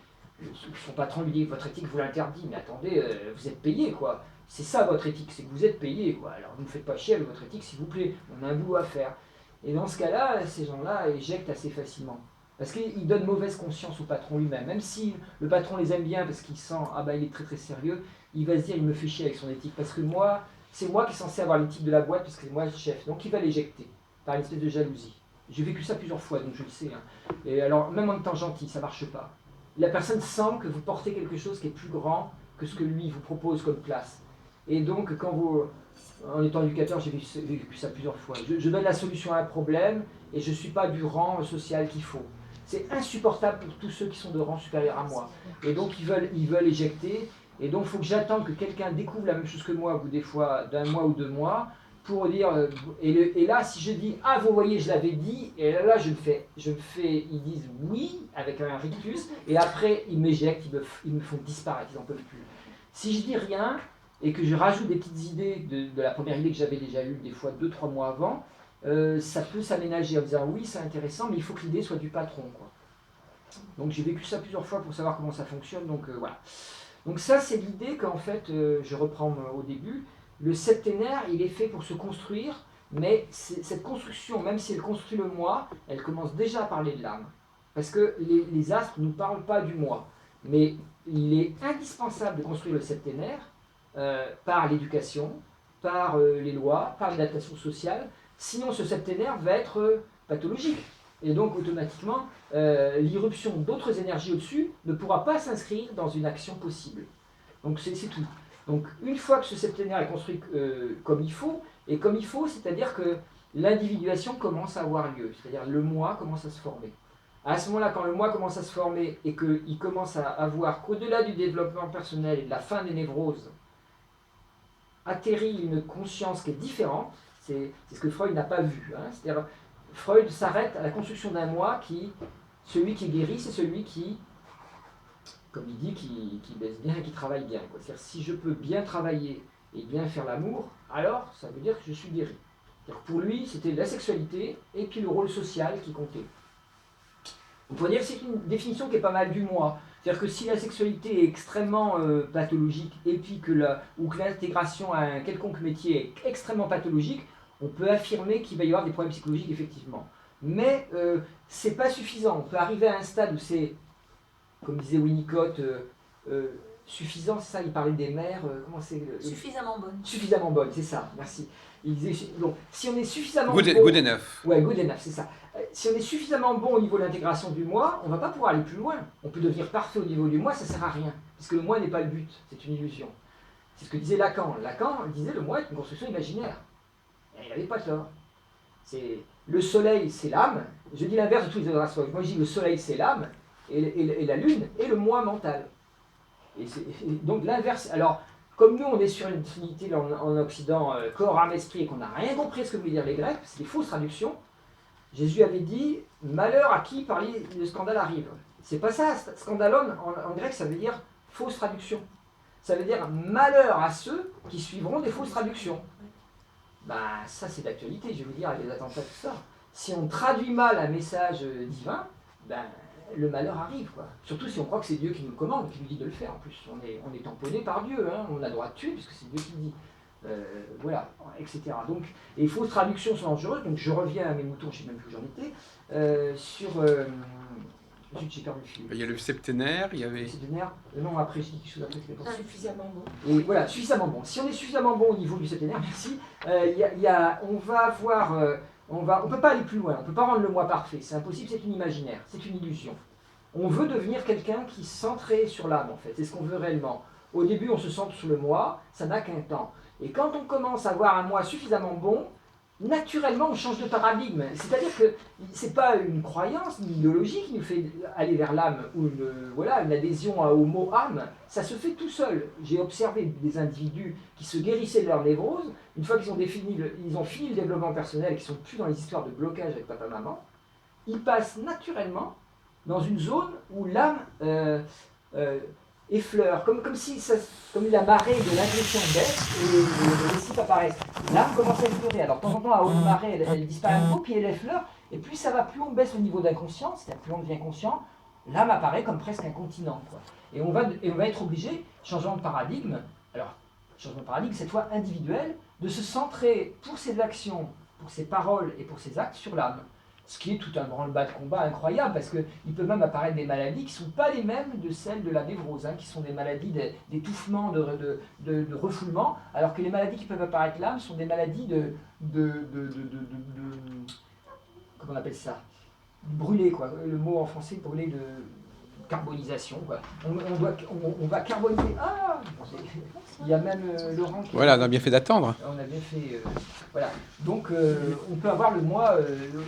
son patron lui dit votre éthique vous l'interdit, mais attendez, vous êtes payé, quoi. C'est ça votre éthique, c'est que vous êtes payé, quoi. Alors ne vous faites pas chier avec votre éthique, s'il vous plaît, on a un boulot à faire. Et dans ce cas-là, ces gens-là éjectent assez facilement. Parce qu'ils donnent mauvaise conscience au patron lui-même. Même si le patron les aime bien parce qu'il sent ah bah il est très très sérieux, il va se dire il me fait chier avec son éthique. Parce que moi, c'est moi qui est censé avoir l'éthique de la boîte parce que c'est moi le chef. Donc il va l'éjecter par une espèce de jalousie. J'ai vécu ça plusieurs fois, donc je le sais, hein. Et alors, même en étant gentil, ça marche pas. La personne sent que vous portez quelque chose qui est plus grand que ce que lui vous propose comme place. Et donc, en étant éducateur, j'ai vécu ça plusieurs fois. Je donne la solution à un problème et je ne suis pas du rang social qu'il faut. C'est insupportable pour tous ceux qui sont de rang supérieur à moi. Et donc, ils veulent éjecter. Et donc, il faut que j'attende que quelqu'un découvre la même chose que moi, au bout des fois d'un mois ou 2 mois, pour dire, et là, si je dis, ah, vous voyez, je l'avais dit, et là, ils disent oui, avec un rictus, et après, ils m'éjectent, ils me font disparaître, ils n'en peuvent plus. Si je dis rien, et que je rajoute des petites idées de la première idée que j'avais déjà eue, des fois 2-3 mois avant, ça peut s'aménager en disant, oui, c'est intéressant, mais il faut que l'idée soit du patron, quoi. Donc, j'ai vécu ça plusieurs fois pour savoir comment ça fonctionne, donc voilà. Donc ça, c'est l'idée qu'en fait, je reprends au début, le septénaire, il est fait pour se construire, mais cette construction, même si elle construit le moi, elle commence déjà à parler de l'âme. Parce que les astres ne nous parlent pas du moi. Mais il est indispensable de construire le septénaire par l'éducation, par les lois, par l'adaptation sociale. Sinon, ce septénaire va être pathologique. Et donc, automatiquement, l'irruption d'autres énergies au-dessus ne pourra pas s'inscrire dans une action possible. Donc, c'est tout. Donc, une fois que ce septénaire est construit comme il faut, et comme il faut, c'est-à-dire que l'individuation commence à avoir lieu, c'est-à-dire le moi commence à se former. À ce moment-là, quand le moi commence à se former et qu'il commence à avoir qu'au-delà du développement personnel et de la fin des névroses, atterrit une conscience qui est différente, c'est ce que Freud n'a pas vu. Hein. C'est-à-dire, Freud s'arrête à la construction d'un moi celui qui est guéri, c'est celui qui, comme il dit, qui baisse bien et qui travaille bien. C'est-à-dire, si je peux bien travailler et bien faire l'amour, alors ça veut dire que je suis guéri. Pour lui, c'était la sexualité et puis le rôle social qui comptait. On peut dire que c'est une définition qui est pas mal du moi. C'est-à-dire que si la sexualité est extrêmement pathologique et puis ou que l'intégration à un quelconque métier est extrêmement pathologique, On peut affirmer qu'il va y avoir des problèmes psychologiques, effectivement. Mais c'est pas suffisant. On peut arriver à un stade où c'est, comme disait Winnicott, suffisant, c'est ça, il parlait des mères, comment c'est Suffisamment bonne. Suffisamment bonne, c'est ça, merci. Il disait, donc, si on est suffisamment Good, bon... good enough. Ouais, good enough, c'est ça. Si on est suffisamment bon au niveau de l'intégration du moi, on ne va pas pouvoir aller plus loin. On peut devenir parfait au niveau du moi, ça ne sert à rien. Parce que le moi n'est pas le but, c'est une illusion. C'est ce que disait Lacan. Lacan disait le moi est une construction imaginaire. Et il n'avait pas tort. Le soleil, c'est l'âme. Je dis l'inverse de tous les autres astrologues. Moi, je dis le soleil, c'est l'âme, et la lune est le moi mental. Et donc l'inverse. Alors, comme nous, on est sur une trinité en Occident, corps, âme, esprit, et qu'on n'a rien compris de ce que voulaient dire les Grecs, c'est des fausses traductions. Jésus avait dit « malheur à qui par le scandale arrive ». C'est pas ça, scandalon en grec, ça veut dire fausse traduction. Ça veut dire malheur à ceux qui suivront des fausses traductions. Ben, ça c'est d'actualité, je vais vous dire, avec les attentats, tout ça. Si on traduit mal un message divin, ben, le malheur arrive, quoi. Surtout si on croit que c'est Dieu qui nous commande, qui nous dit de le faire. En plus, on est tamponné par Dieu, hein. On a le droit de tuer puisque c'est Dieu qui dit. Voilà, etc. Donc, les fausses traductions sont dangereuses. Donc, je reviens à mes moutons, je ne sais même plus où j'en étais. Zut, j'ai perdu le fil. Il y a le septénaire, il y avait... Septénaire. Non, après, je dis quelque chose après. Suffisamment bon. Et voilà, suffisamment bon. Si on est suffisamment bon au niveau du septénaire, merci, on va avoir... on ne peut pas aller plus loin, on ne peut pas rendre le moi parfait. C'est impossible, c'est une imaginaire, c'est une illusion. On veut devenir quelqu'un qui se centrait sur l'âme, en fait. C'est ce qu'on veut réellement. Au début, on se centre sur le moi, ça n'a qu'un temps. Et quand on commence à avoir un moi suffisamment bon, naturellement, on change de paradigme. C'est-à-dire que ce n'est pas une croyance, ni une idéologie qui nous fait aller vers l'âme, ou une adhésion au mot âme. Ça se fait tout seul. J'ai observé des individus qui se guérissaient de leur névrose. Une fois qu'ils ont fini le développement personnel, qu'ils ne sont plus dans les histoires de blocage avec papa-maman, ils passent naturellement dans une zone où l'âme effleure, comme la marée de l'intuition baisse et le récif apparaît. L'âme commence à effleurer. Alors de temps en temps, à haute marée, elle disparaît un peu, puis elle effleure, et plus ça va, plus on baisse au niveau d'inconscient, c'est-à-dire plus on devient conscient, l'âme apparaît comme presque un continent, quoi. Et on va être obligé, changement de paradigme, alors changement de paradigme cette fois individuel, de se centrer pour ses actions, pour ses paroles et pour ses actes sur l'âme. Ce qui est tout un branle-bas de combat incroyable, parce qu'il peut même apparaître des maladies qui ne sont pas les mêmes de celles de la névrose, hein, qui sont des maladies d'étouffement, de refoulement, alors que les maladies qui peuvent apparaître là sont des maladies comment on appelle ça, brûler, quoi. Le mot en français, brûler, de carbonisation, quoi. On va carboniser. Ah, il y a même Laurent qui... Voilà, on a bien fait d'attendre. On a bien fait... voilà. Donc, on peut avoir le moi...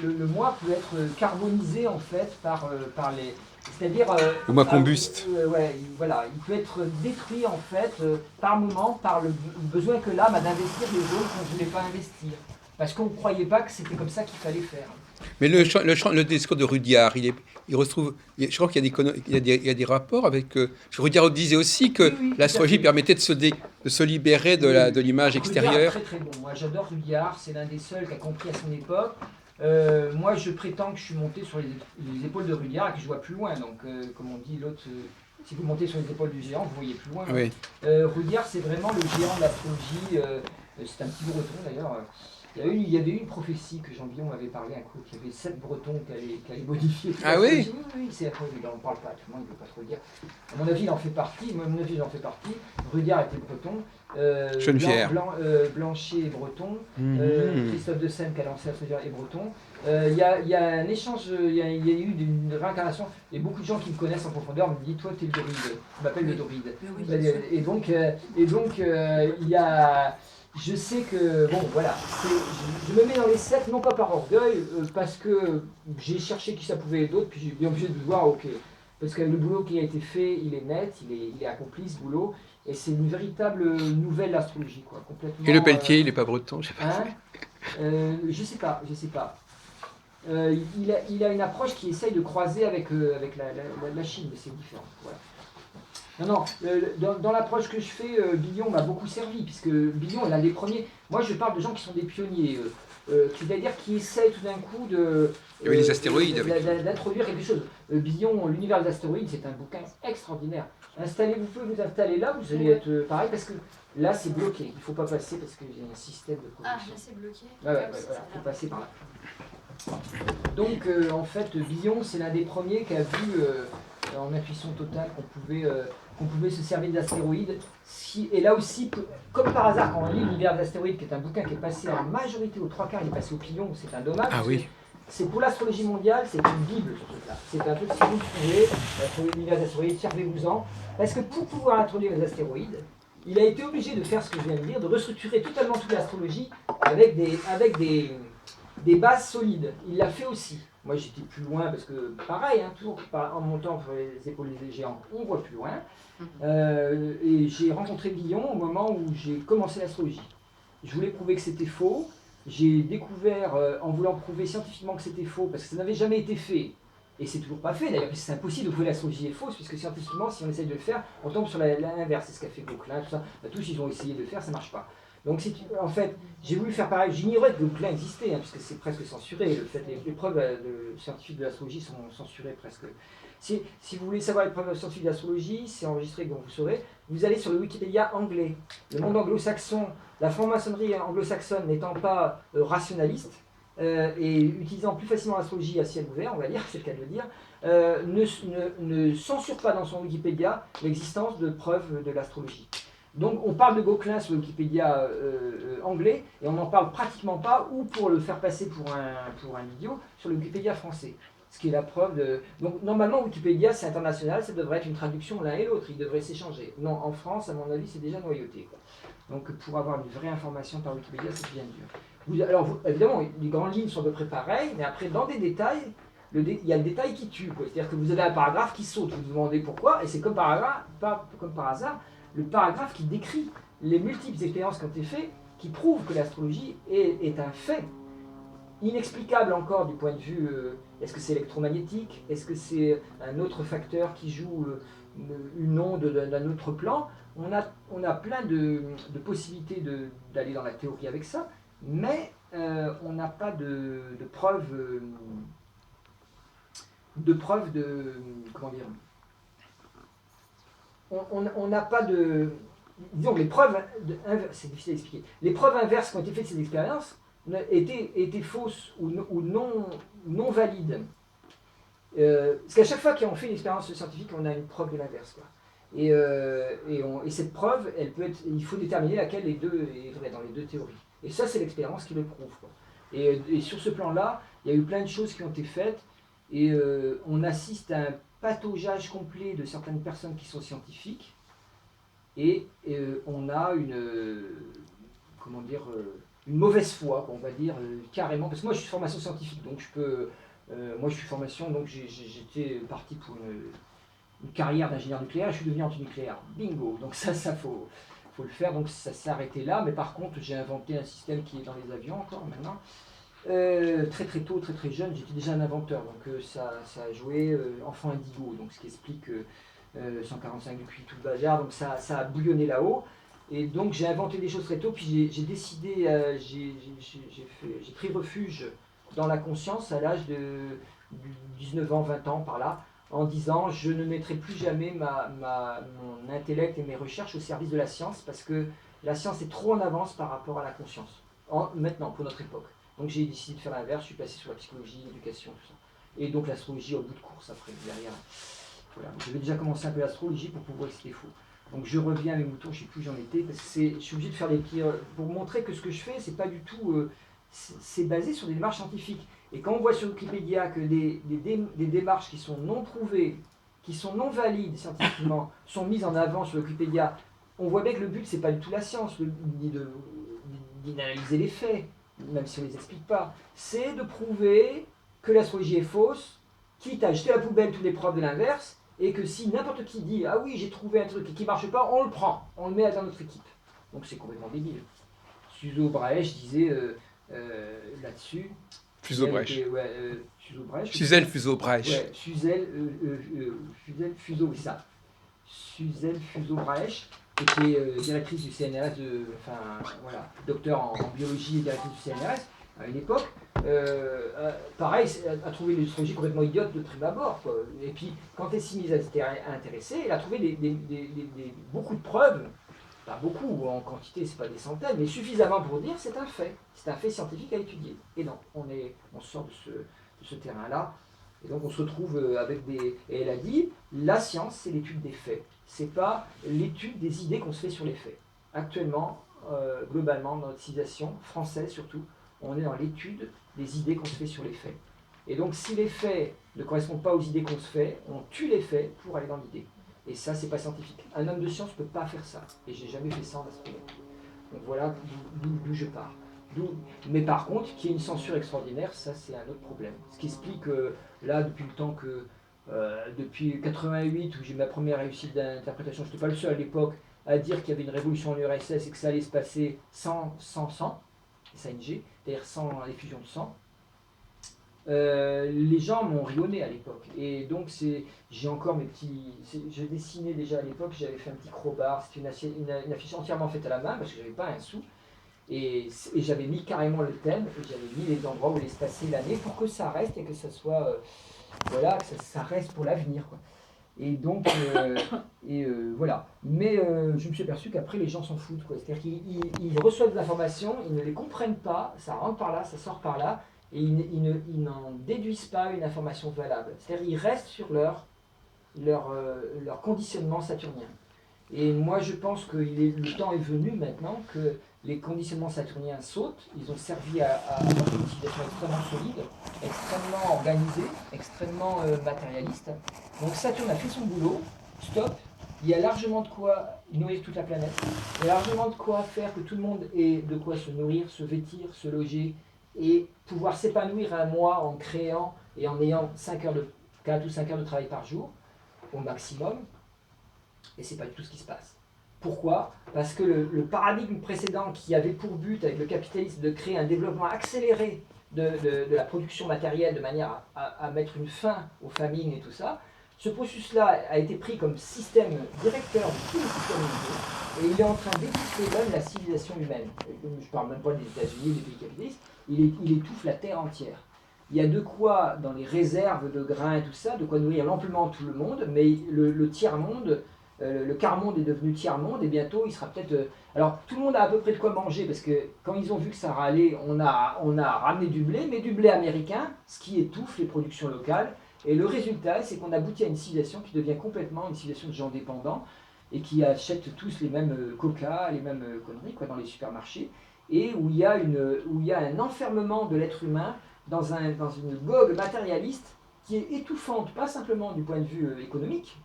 le moi peut être carbonisé, en fait, par les... C'est-à-dire... le moi combuste. Ouais, voilà. Il peut être détruit, en fait, par moment, par le besoin que l'âme a d'investir des zones qu'on ne voulait pas investir. Parce qu'on ne croyait pas que c'était comme ça qu'il fallait faire. Mais le discours de Rudyard, il retrouve... Je crois qu'il y a des rapports avec... Rudyard disait aussi que oui, l'astrologie permettait de se libérer de l'image extérieure. Rudyard est très très bon. Moi j'adore Rudyard, c'est l'un des seuls qui a compris à son époque. Moi je prétends que je suis monté sur les épaules de Rudyard et que je vois plus loin. Donc comme on dit l'autre... si vous montez sur les épaules du géant, vous voyez plus loin. Oui. Rudyard c'est vraiment le géant de l'astrologie. C'est un petit breton d'ailleurs. Il y avait une prophétie que Jean Guillon m'avait parlé un coup, qu'il y avait 7 bretons qui allaient modifier. Ah oui? Oui, c'est après, on ne parle pas, tout le monde ne veut pas trop le dire. À mon avis, il en fait partie. Moi, à mon avis, j'en fais partie. Rudyard était breton. Chenevière. Blanchet est breton. Christophe de Sène, qui a lancé l'astrologie, est breton. Il y a un échange, il y a eu une réincarnation. Et beaucoup de gens qui me connaissent en profondeur me disent, toi, tu es le Doride. Je m'appelle le Doride. Et donc, il y a... Je sais que, bon voilà, je me mets dans les 7, non pas par orgueil, parce que j'ai cherché qui ça pouvait être d'autres, puis j'ai bien obligé de voir, ok, parce que le boulot qui a été fait, il est net, il est accompli ce boulot, et c'est une véritable nouvelle astrologie, quoi, complètement... Et le Pelletier, il n'est pas breton, je sais pas. Je sais pas. Il a une approche qui essaye de croiser avec la Chine, mais c'est différent, voilà. Non, dans l'approche que je fais, Billon m'a beaucoup servi, puisque Billon est l'un des premiers. Moi, je parle de gens qui sont des pionniers. c'est-à-dire qui essaye tout d'un coup de... Il y avait les astéroïdes avec. d'introduire quelque chose. Billon, l'univers des astéroïdes, c'est un bouquin extraordinaire. Vous pouvez vous installer là, vous allez être pareil, parce que là c'est bloqué, il ne faut pas passer parce qu'il y a un système de Ah, protection. là c'est bloqué. Voilà, il faut passer par là. Donc en fait, Billon, c'est l'un des premiers qui a vu en intuition totale qu'on pouvait se servir d'astéroïdes. Et là aussi, comme par hasard, quand on lit l'univers des astéroïdes, qui est un bouquin qui est passé en majorité aux 3/4, il est passé au pilon, c'est un dommage. Ah oui. C'est pour l'astrologie mondiale, c'est une bible ce truc-là. C'est un truc, si vous le trouvez, l'univers des astéroïdes, servez-vous-en. Parce que pour pouvoir introduire les astéroïdes, il a été obligé de faire ce que je viens de dire, de restructurer totalement toute l'astrologie avec des bases solides. Il l'a fait aussi. Moi j'étais plus loin parce que pareil, hein, toujours en montant sur les épaules des géants, on voit plus loin. Et j'ai rencontré Billon au moment où j'ai commencé l'astrologie. Je voulais prouver que c'était faux. J'ai découvert, en voulant prouver scientifiquement que c'était faux, parce que ça n'avait jamais été fait, et c'est toujours pas fait d'ailleurs, puisque c'est impossible de prouver que l'astrologie est fausse, puisque scientifiquement, si on essaye de le faire, on tombe sur l'inverse. C'est ce qu'a fait Gauquelin, tout ça. Tous ils ont essayé de le faire, ça marche pas. Donc en fait, j'ai voulu faire pareil. J'ignorais que Gauquelin existait, hein, puisque c'est presque censuré. Le fait, les preuves scientifiques de l'astrologie sont censurées presque. Si vous voulez savoir les preuves scientifiques d'astrologie, c'est enregistré, donc vous saurez. Vous allez sur le Wikipédia anglais. Le monde anglo-saxon, la franc-maçonnerie anglo-saxonne n'étant pas rationaliste et utilisant plus facilement l'astrologie à ciel ouvert, on va dire, c'est le cas de le dire, ne censure pas dans son Wikipédia l'existence de preuves de l'astrologie. Donc on parle de Gauquelin sur le Wikipédia anglais et on n'en parle pratiquement pas, ou pour le faire passer pour un idiot, sur le Wikipédia français. Ce qui est la preuve de... Donc normalement Wikipédia c'est international, ça devrait être une traduction l'un et l'autre, ils devraient s'échanger. Non, en France à mon avis c'est déjà noyauté, quoi. Donc pour avoir une vraie information par Wikipédia c'est bien dur. Évidemment les grandes lignes sont à peu près pareilles, mais après dans des détails, il y a le détail qui tue. C'est-à-dire que vous avez un paragraphe qui saute, vous vous demandez pourquoi, et c'est comme par hasard, le paragraphe qui décrit les multiples expériences qui ont été faites, qui prouvent que l'astrologie est un fait inexplicable encore du point de vue, est-ce que c'est électromagnétique, est-ce que c'est un autre facteur qui joue une onde d'un autre plan. On a plein de possibilités d'aller dans la théorie avec ça, mais on n'a pas de preuves comment dire, on n'a pas de, disons les preuves, c'est difficile à expliquer, les preuves inverses qui ont été faites de ces expériences étaient fausses ou non valides. Parce qu'à chaque fois qu'on fait une expérience scientifique, on a une preuve de l'inverse, quoi. Et cette preuve, il faut déterminer laquelle des deux est vraie dans les deux théories. Et ça, c'est l'expérience qui le prouve, quoi. Et sur ce plan-là, il y a eu plein de choses qui ont été faites, et on assiste à un pataugeage complet de certaines personnes qui sont scientifiques, et on a comment dire, une mauvaise foi, on va dire, carrément, parce que moi je suis de formation scientifique, donc j'étais parti pour une carrière d'ingénieur nucléaire, je suis devenu antinucléaire, bingo, donc ça faut le faire, donc ça s'est arrêté là, mais par contre j'ai inventé un système qui est dans les avions encore maintenant, très très tôt, très très jeune, j'étais déjà un inventeur, donc ça a joué enfant indigo, donc ce qui explique 145 du QI, tout le bazar, donc ça a bouillonné là-haut. Et donc j'ai inventé des choses très tôt, puis j'ai décidé, j'ai pris refuge dans la conscience à l'âge de 19 ans, 20 ans par là, en disant je ne mettrai plus jamais mon intellect et mes recherches au service de la science, parce que la science est trop en avance par rapport à la conscience, maintenant, pour notre époque. Donc j'ai décidé de faire l'inverse, je suis passé sur la psychologie, l'éducation, tout ça. Et donc l'astrologie au bout de course après, derrière. Voilà. J'avais déjà commencé un peu l'astrologie pour prouver que c'était faux. Donc je reviens à mes moutons, je ne sais plus où j'en étais, parce que je suis obligé de faire des petits... pour montrer que ce que je fais, c'est pas du tout... c'est basé sur des démarches scientifiques. Et quand on voit sur Wikipédia que des démarches qui sont non prouvées, qui sont non valides scientifiquement, sont mises en avant sur Wikipédia, on voit bien que le but, c'est pas du tout la science, ni d'analyser les faits, même si on ne les explique pas. C'est de prouver que l'astrologie est fausse, quitte à jeter à la poubelle toutes les preuves de l'inverse, et que si n'importe qui dit « Ah oui, j'ai trouvé un truc qui ne marche pas », on le prend, on le met dans notre équipe. Donc c'est complètement débile. Suzo Braèche disait là-dessus... Fuso-Braèche. Suzel Fuso-Braèche. Ouais, Suzel Fuso, c'est ça. Suzel Fuso-Braèche, qui était directrice du CNRS, docteur en biologie et directrice du CNRS, à une époque, pareil, a trouvé l'astrologie complètement idiote de prime abord, quoi. Et puis, quand Essimisa s'était intéressée, elle a trouvé beaucoup de preuves, pas beaucoup, en quantité, c'est pas des centaines, mais suffisamment pour dire c'est un fait. C'est un fait scientifique à étudier. Et non, on sort de ce terrain-là. Et donc on se retrouve avec des... Et elle a dit, la science, c'est l'étude des faits. C'est pas l'étude des idées qu'on se fait sur les faits. Actuellement, globalement, dans notre civilisation française surtout, on est dans l'étude des idées qu'on se fait sur les faits. Et donc si les faits ne correspondent pas aux idées qu'on se fait, on tue les faits pour aller dans l'idée. Et ça, c'est pas scientifique. Un homme de science ne peut pas faire ça. Et j'ai jamais fait ça en astrologie. Donc voilà d'où je pars. Mais par contre, qu'il y ait une censure extraordinaire, ça c'est un autre problème. Ce qui explique là, depuis le temps que, depuis 88, où j'ai ma première réussite d'interprétation, je n'étais pas le seul à l'époque à dire qu'il y avait une révolution en URSS et que ça allait se passer sans sang, SANG, c'est-à-dire sans effusion de sang. Les gens m'ont rionné à l'époque. Et donc j'ai encore mes petits... Je dessinais déjà à l'époque, j'avais fait un petit crowbar, c'était une affiche entièrement faite à la main parce que j'avais pas un sou. Et j'avais mis carrément le thème, et j'avais mis les endroits où allait se passer l'année pour que ça reste et que ça soit, voilà, que ça reste pour l'avenir, quoi. Et donc, voilà. Mais je me suis aperçu qu'après les gens s'en foutent, quoi. C'est-à-dire qu'ils reçoivent des informations, ils ne les comprennent pas, ça rentre par là, ça sort par là, et ils n'en déduisent pas une information valable. C'est-à-dire qu'ils restent sur leur conditionnement saturnien. Et moi, je pense que le temps est venu maintenant que les conditionnements saturniens sautent. Ils ont servi à avoir une utilisation extrêmement solide, extrêmement organisée, extrêmement matérialiste. Donc Saturne a fait son boulot, stop. Il y a largement de quoi nourrir toute la planète. Il y a largement de quoi faire que tout le monde ait de quoi se nourrir, se vêtir, se loger et pouvoir s'épanouir un mois en créant et en ayant 4 ou 5 heures de travail par jour au maximum. Et c'est pas du tout ce qui se passe. Pourquoi ? Parce que le paradigme précédent qui avait pour but avec le capitalisme de créer un développement accéléré de la production matérielle de manière à mettre une fin aux famines et tout ça, ce processus-là a été pris comme système directeur de tout le système humain et il est en train d'étouffer même la civilisation humaine. Je ne parle même pas des États-Unis, des pays capitalistes, il étouffe la Terre entière. Il y a de quoi, dans les réserves de grains et tout ça, de quoi nourrir amplement tout le monde, mais le tiers-monde, le quart-monde est devenu tiers-monde, et bientôt il sera peut-être... Alors tout le monde a à peu près de quoi manger, parce que quand ils ont vu que ça râlait, on a ramené du blé, mais du blé américain, ce qui étouffe les productions locales. Et le résultat, c'est qu'on aboutit à une civilisation qui devient complètement une civilisation de gens dépendants, et qui achètent tous les mêmes coca, les mêmes conneries quoi, dans les supermarchés, et où il y a un enfermement de l'être humain dans une gogue matérialiste qui est étouffante, pas simplement du point de vue économique,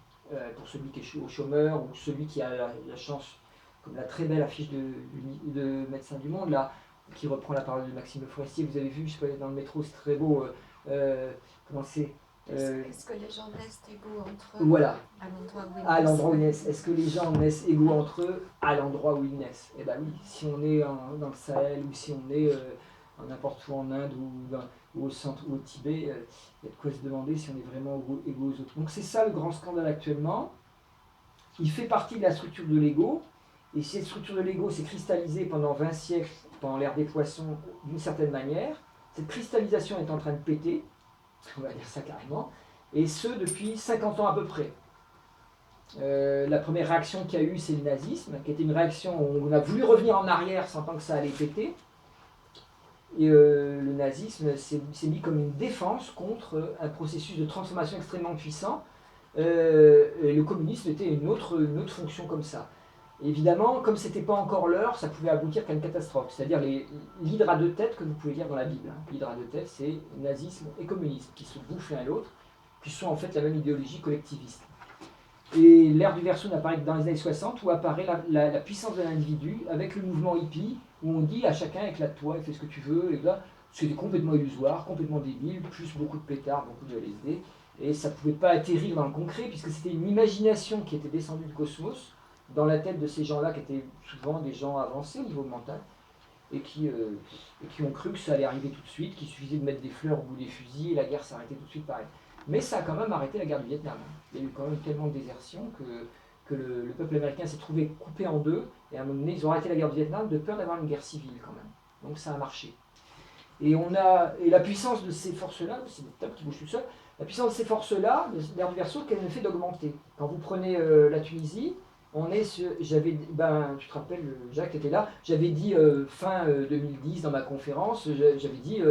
pour celui qui est au chômeur ou celui qui a la chance, comme la très belle affiche de Médecins du Monde, là, qui reprend la parole de Maxime Le Forestier, vous avez vu, je sais pas, dans le métro, c'est très beau, comment c'est Est-ce que les gens naissent égaux entre eux voilà, à l'endroit où ils à naissent l'endroit où ils naissent. Est-ce que les gens naissent égaux entre eux à l'endroit où ils naissent ? Eh bien oui, si on est dans le Sahel ou si on est n'importe où en Inde ou au centre ou au Tibet, il y a de quoi se demander si on est vraiment égaux aux autres. Donc c'est ça le grand scandale actuellement. Il fait partie de la structure de l'ego, et cette structure de l'ego s'est cristallisée pendant 20 siècles, pendant l'ère des poissons, d'une certaine manière. Cette cristallisation est en train de péter, on va dire ça carrément, et ce depuis 50 ans à peu près. La première réaction qu'il y a eu, c'est le nazisme, qui était une réaction où on a voulu revenir en arrière, sentant que ça allait péter. Et le nazisme s'est mis comme une défense contre un processus de transformation extrêmement puissant. Et le communisme était une autre fonction comme ça. Et évidemment, comme ce n'était pas encore l'heure, ça pouvait aboutir qu'à une catastrophe. C'est-à-dire l'hydre à deux têtes que vous pouvez lire dans la Bible. L'hydre à deux têtes, c'est nazisme et communisme, qui se bouffent l'un l'autre, qui sont en fait la même idéologie collectiviste. Et l'ère du Verseau n'apparaît que dans les années 60, où apparaît la puissance de l'individu, avec le mouvement hippie, où on dit à chacun éclate-toi et fais ce que tu veux, et là, c'était complètement illusoire, complètement débile, plus beaucoup de pétards, beaucoup de LSD, et ça ne pouvait pas atterrir dans le concret, puisque c'était une imagination qui était descendue du cosmos, dans la tête de ces gens-là, qui étaient souvent des gens avancés au niveau mental, et qui ont cru que ça allait arriver tout de suite, qu'il suffisait de mettre des fleurs au bout des fusils, et la guerre s'arrêtait tout de suite pareil. Mais ça a quand même arrêté la guerre du Vietnam. Il y a eu quand même tellement de désertion que le peuple américain s'est trouvé coupé en deux, et à un moment donné, ils ont arrêté la guerre du Vietnam de peur d'avoir une guerre civile quand même. Donc ça a marché. Et la puissance de ces forces-là, c'est des tables qui bougent tout seul, la puissance de ces forces-là, l'air du Verseau, qu'elle ne fait d'augmenter. Quand vous prenez la Tunisie, on est sur, tu te rappelles, Jacques était là, j'avais dit fin 2010 dans ma conférence, j'avais dit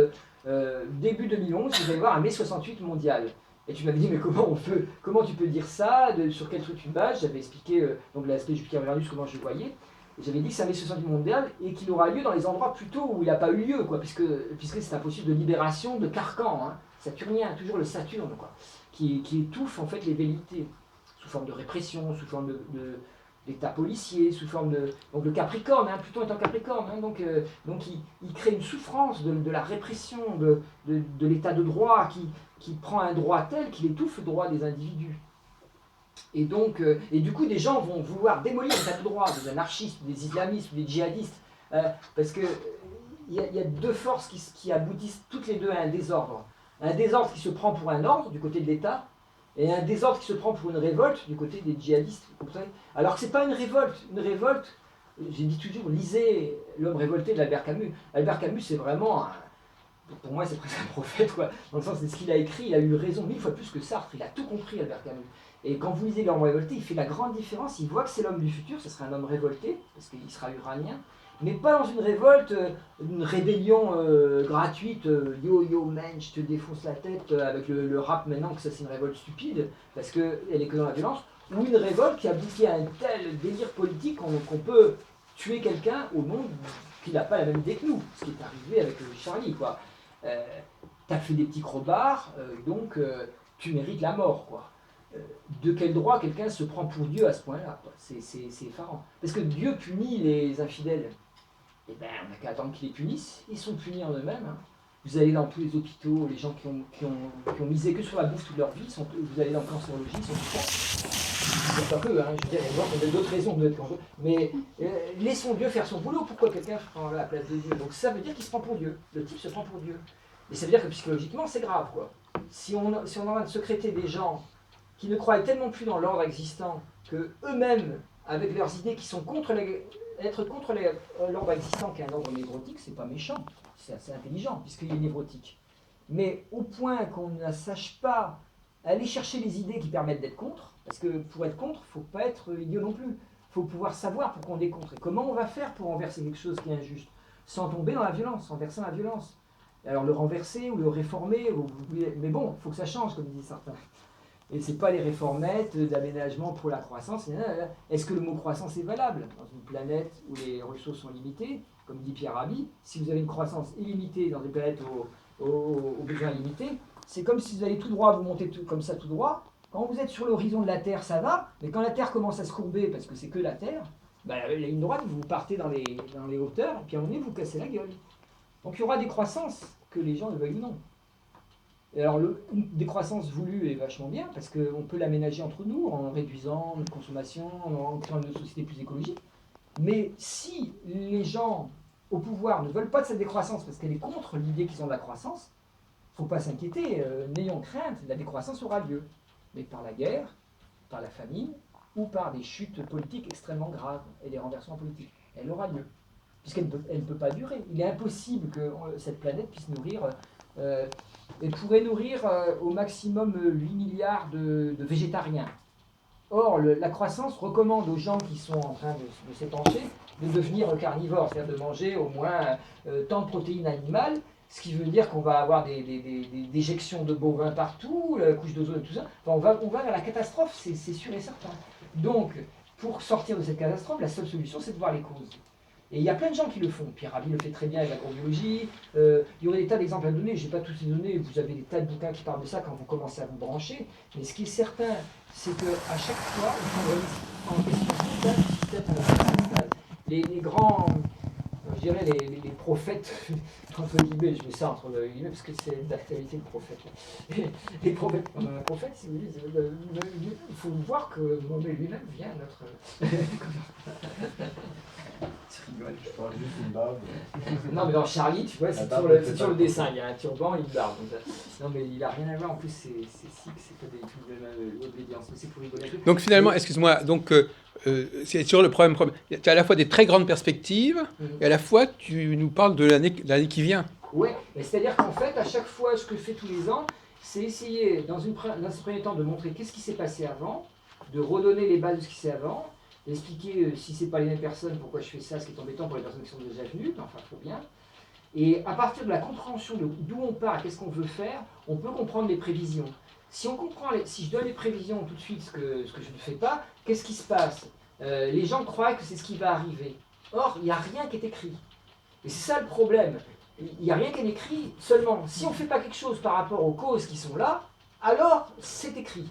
début 2011, vous allez voir un mai 68 mondial. Et tu m'avais dit, mais comment tu peux dire ça, sur quel truc tu te bases? J'avais expliqué donc l'aspect Jupiter-Uranus, comment je le voyais. Et j'avais dit que c'est un mai 68 mondial et qu'il aura lieu dans les endroits plutôt où il n'a pas eu lieu, quoi, puisque c'est un processus de libération de carcan, hein, saturnien, toujours le Saturne, quoi, qui étouffe en fait les velléités, sous forme de répression, sous forme d'état policier, sous forme donc le Capricorne, hein, Pluton est en Capricorne, hein, donc il crée une souffrance de la répression, de l'état de droit qui prend un droit tel qu'il étouffe le droit des individus. Et donc, du coup, des gens vont vouloir démolir l'état de droit, des anarchistes, des islamistes, des djihadistes, parce que il y a deux forces qui aboutissent toutes les deux à un désordre. Un désordre qui se prend pour un ordre du côté de l'État, et un désordre qui se prend pour une révolte du côté des djihadistes. Vous comprenez? Alors que ce n'est pas une révolte. Une révolte, j'ai dit toujours, lisez L'homme révolté d'Albert Camus. Albert Camus, c'est vraiment, pour moi, c'est presque un prophète, quoi. Dans le sens, c'est ce qu'il a écrit, il a eu raison 1000 fois plus que Sartre, il a tout compris, Albert Camus. Et quand vous lisez L'homme révolté, il fait la grande différence, il voit que c'est l'homme du futur, ce sera un homme révolté, parce qu'il sera uranien, mais pas dans une révolte, une rébellion gratuite, yo man, je te défonce la tête, avec le rap maintenant, que ça c'est une révolte stupide, parce qu'elle est que dans la violence, ou une révolte qui aboutit à un tel délire politique qu'on peut tuer quelqu'un au nom qu'il n'a pas la même idée que nous, ce qui est arrivé avec Charlie, quoi. T'as fait des petits crobards, donc tu mérites la mort, quoi. De quel droit quelqu'un se prend pour Dieu à ce point-là, quoi. C'est effarant. Parce que Dieu punit les infidèles. Eh bien, on n'a qu'à attendre qu'ils les punissent. Ils sont punis en eux-mêmes. Hein. Vous allez dans tous les hôpitaux, les gens qui ont misé que sur la bouffe toute leur vie, vous allez dans la cancérologie, ils sont tout ça. C'est pas peu, hein, je veux dire, il y a d'autres raisons de être cancérologue. Mais laissons Dieu faire son boulot. Pourquoi quelqu'un prend la place de Dieu? Donc ça veut dire qu'il se prend pour Dieu. Le type se prend pour Dieu. Et ça veut dire que psychologiquement, c'est grave, quoi. Si on est en train de secréter des gens qui ne croient tellement plus dans l'ordre existant que eux-mêmes, avec leurs idées qui sont être contre l'ordre existant qui est un ordre névrotique, c'est pas méchant, c'est assez intelligent puisqu'il est névrotique. Mais au point qu'on ne sache pas aller chercher les idées qui permettent d'être contre, parce que pour être contre, il ne faut pas être idiot non plus. Il faut pouvoir savoir pourquoi on est contre. Et comment on va faire pour renverser quelque chose qui est injuste, sans tomber dans la violence, en versant la violence. Alors le renverser ou le réformer, mais bon, il faut que ça change, comme disent certains. Et ce n'est pas les réformettes d'aménagement pour la croissance. Est-ce que le mot croissance est valable dans une planète où les ressources sont limitées? Comme dit Pierre Rabhi, si vous avez une croissance illimitée dans une planète aux besoins limités, c'est comme si vous allez tout droit, vous montez comme ça tout droit. Quand vous êtes sur l'horizon de la Terre, ça va, mais quand la Terre commence à se courber, parce que c'est que la Terre, la ligne droite, vous partez dans les hauteurs, et puis à un moment donné, vous cassez la gueule. Donc il y aura des croissances, que les gens le veuillent ou non. Et alors, une décroissance voulue est vachement bien, parce qu'on peut l'aménager entre nous, en réduisant notre consommation, en créant une société plus écologique. Mais si les gens au pouvoir ne veulent pas de cette décroissance, parce qu'elle est contre l'idée qu'ils ont de la croissance, il ne faut pas s'inquiéter, n'ayons crainte, la décroissance aura lieu. Mais par la guerre, par la famine, ou par des chutes politiques extrêmement graves, et des renversements politiques. Elle aura lieu, puisqu'elle ne peut pas durer. Il est impossible que cette planète puisse nourrir... elle pourrait nourrir au maximum 8 milliards de végétariens. Or, la croissance recommande aux gens qui sont en train de s'épancher de devenir carnivores, c'est-à-dire de manger au moins tant de protéines animales, ce qui veut dire qu'on va avoir des déjections de bovins partout, la couche d'ozone et tout ça. Enfin, on va vers la catastrophe, c'est sûr et certain. Donc, pour sortir de cette catastrophe, la seule solution, c'est de voir les causes. Et il y a plein de gens qui le font. Pierre Rabhi le fait très bien avec l'agrobiologie. Il y aurait des tas d'exemples à donner. Je n'ai pas tous les donner. Vous avez des tas de bouquins qui parlent de ça quand vous commencez à vous brancher. Mais ce qui est certain, c'est qu'à chaque fois, on remet en question les grands, je dirais les prophètes, entre guillemets, je mets ça entre guillemets parce que c'est d'actualité le prophète. Les prophètes, un prophète, si vous voulez, il faut voir que Mahomet lui-même vient à notre... Tu rigoles. Je parle juste d'une barbe. Non, mais dans Charlie, tu vois, c'est sur le dessin. Il y a un turban et une barbe. Non, mais il n'a rien à voir. En plus, c'est sikh, c'est pas des trucs de l'obédience. Mais c'est pour rigoler. Donc finalement, excuse-moi, donc c'est sur le problème. Tu as à la fois des très grandes perspectives et à la fois tu nous parles de l'année qui vient. Ouais, c'est-à-dire qu'en fait, à chaque fois, ce que je fais tous les ans, c'est essayer, dans ce premier temps, de montrer qu'est-ce qui s'est passé avant, de redonner les bases de ce qui s'est avant, d'expliquer si c'est pas les mêmes personnes, pourquoi je fais ça, ce qui est embêtant pour les personnes qui sont déjà venues, mais enfin, faut bien. Et à partir de la compréhension de d'où on part, qu'est-ce qu'on veut faire, on peut comprendre les prévisions. Si on comprend, si je donne les prévisions tout de suite, ce que je ne fais pas, qu'est-ce qui se passe? Les gens croient que c'est ce qui va arriver. Or, il n'y a rien qui est écrit. Et c'est ça le problème. Il n'y a rien qui est écrit, seulement si on ne fait pas quelque chose par rapport aux causes qui sont là, alors c'est écrit.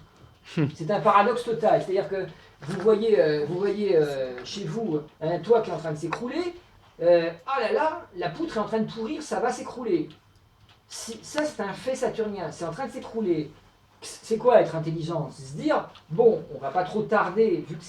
C'est un paradoxe total. C'est-à-dire que vous voyez chez vous un toit qui est en train de s'écrouler, ah là là, la poutre est en train de pourrir, ça va s'écrouler. Ça, c'est un fait saturnien, c'est en train de s'écrouler. C'est quoi être intelligent? C'est se dire, bon, on va pas trop tarder, vu que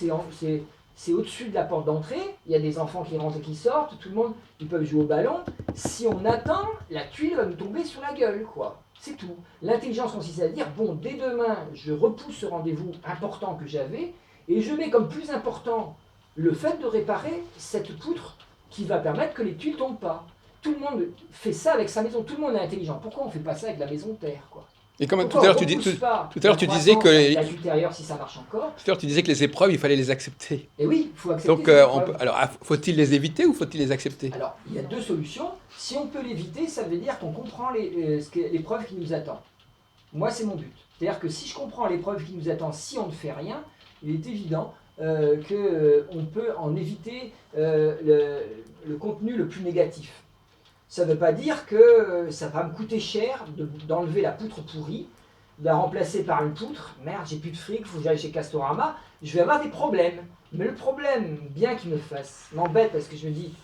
c'est au-dessus de la porte d'entrée, il y a des enfants qui rentrent et qui sortent, tout le monde, ils peuvent jouer au ballon. Si on attend, la tuile va nous tomber sur la gueule, quoi. C'est tout. L'intelligence consiste à dire, bon, dès demain, je repousse ce rendez-vous important que j'avais, et je mets comme plus important le fait de réparer cette poutre qui va permettre que les tuiles ne tombent pas. Tout le monde fait ça avec sa maison, tout le monde est intelligent. Pourquoi on ne fait pas ça avec la maison terre, quoi? Et comme tout Pourquoi à l'heure, on tu repousse pas tu la disais croissance que à l'intérieur si ça marche encore? tout à l'heure, tu disais que les épreuves, il fallait les accepter. Et oui, il faut accepter Donc, les épreuves. alors, faut-il les éviter ou faut-il les accepter? Alors, il y a deux solutions. Si on peut l'éviter, ça veut dire qu'on comprend l'épreuve qui nous attend. Moi, c'est mon but. C'est-à-dire que si je comprends l'épreuve qui nous attend, si on ne fait rien, il est évident qu'on peut en éviter le contenu le plus négatif. Ça ne veut pas dire que ça va me coûter cher d'enlever la poutre pourrie, de la remplacer par une poutre. Merde, j'ai plus de fric, il faut que j'aille chez Castorama. Je vais avoir des problèmes. Mais le problème, bien qu'il m'embête parce que je me dis,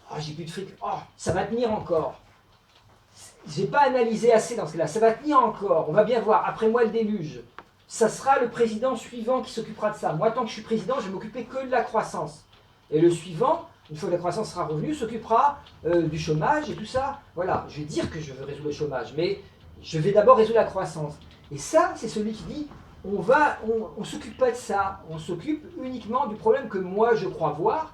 oh, j'ai plus de fric, oh, ça va tenir encore. J'ai pas analysé assez dans ce cas-là, ça va tenir encore, on va bien voir, après moi le déluge. Ça sera le président suivant qui s'occupera de ça. Moi, tant que je suis président, je vais m'occuper que de la croissance. Et le suivant, une fois que la croissance sera revenue, s'occupera du chômage et tout ça. Voilà, je vais dire que je veux résoudre le chômage, mais je vais d'abord résoudre la croissance. Et ça, c'est celui qui dit, on s'occupe pas de ça, on s'occupe uniquement du problème que moi je crois voir,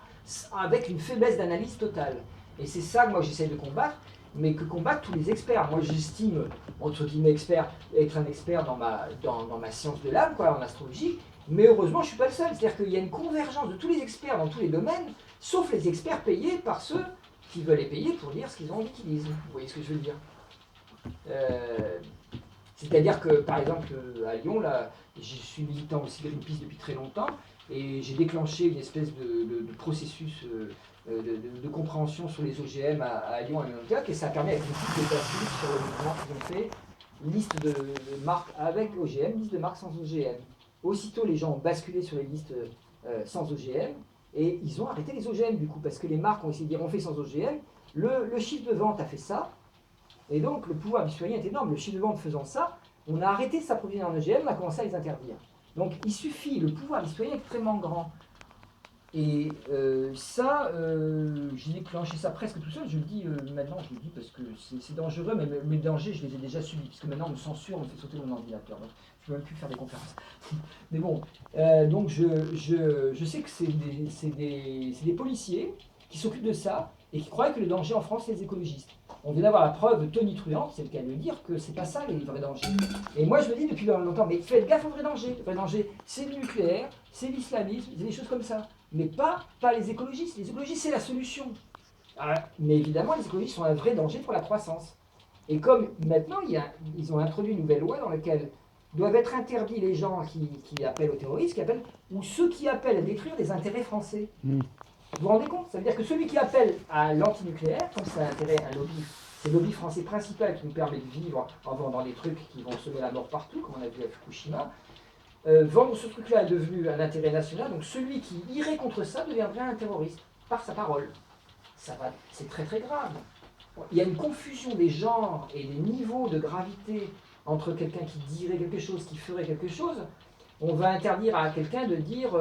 avec une faiblesse d'analyse totale. Et c'est ça que moi j'essaie de combattre, mais que combattent tous les experts. Moi j'estime, entre guillemets expert, être un expert dans ma science de l'âme, quoi, en astrologie, mais heureusement je ne suis pas le seul. C'est-à-dire qu'il y a une convergence de tous les experts dans tous les domaines, sauf les experts payés par ceux qui veulent les payer pour dire ce qu'ils ont envie qu'ils disent. Vous voyez ce que je veux dire? C'est-à-dire que, par exemple, à Lyon, là, je suis militant aussi Greenpeace depuis très longtemps, et j'ai déclenché une espèce de processus de compréhension sur les OGM à Lyon et à Montpellier, et ça a permis avec une petite détaillée sur le mouvement qu'ils ont fait, liste de marques avec OGM, liste de marques sans OGM. Aussitôt, les gens ont basculé sur les listes sans OGM, et ils ont arrêté les OGM du coup, parce que les marques ont essayé de dire on fait sans OGM, le chiffre de vente a fait ça, et donc le pouvoir du citoyen est énorme. Le chiffre de vente faisant ça, on a arrêté de s'approvisionner en OGM, on a commencé à les interdire. Donc il suffit, le pouvoir du citoyen est extrêmement grand. Et j'ai déclenché ça presque tout seul, je le dis maintenant, je le dis parce que c'est dangereux, mais mes dangers, je les ai déjà subis, puisque maintenant on me censure, on me fait sauter mon ordinateur. Donc, je ne peux même plus faire des conférences. Mais bon, donc je sais que c'est des policiers qui s'occupent de ça et qui croient que le danger en France, c'est les écologistes. On vient d'avoir la preuve tonitruante, c'est le cas de le dire, que c'est pas ça les vrais dangers. Et moi je me dis depuis longtemps, mais faites gaffe aux vrais dangers. Le vrai danger, c'est le nucléaire, c'est l'islamisme, c'est des choses comme ça. Mais pas les écologistes. Les écologistes, c'est la solution. Mais évidemment, les écologistes sont un vrai danger pour la croissance. Et comme maintenant, ils ont introduit une nouvelle loi dans laquelle doivent être interdits les gens qui appellent au terrorisme, ou ceux qui appellent à détruire les intérêts français. Vous vous rendez compte? Ça veut dire que celui qui appelle à l'antinucléaire, comme c'est un lobby, c'est le lobby français principal qui nous permet de vivre en vendant des trucs qui vont semer la mort partout, comme on a vu à Fukushima, vendre ce truc-là est devenu un intérêt national, donc celui qui irait contre ça deviendrait un terroriste, par sa parole. C'est très très grave. Il y a une confusion des genres et des niveaux de gravité entre quelqu'un qui dirait quelque chose, qui ferait quelque chose. On va interdire à quelqu'un de dire...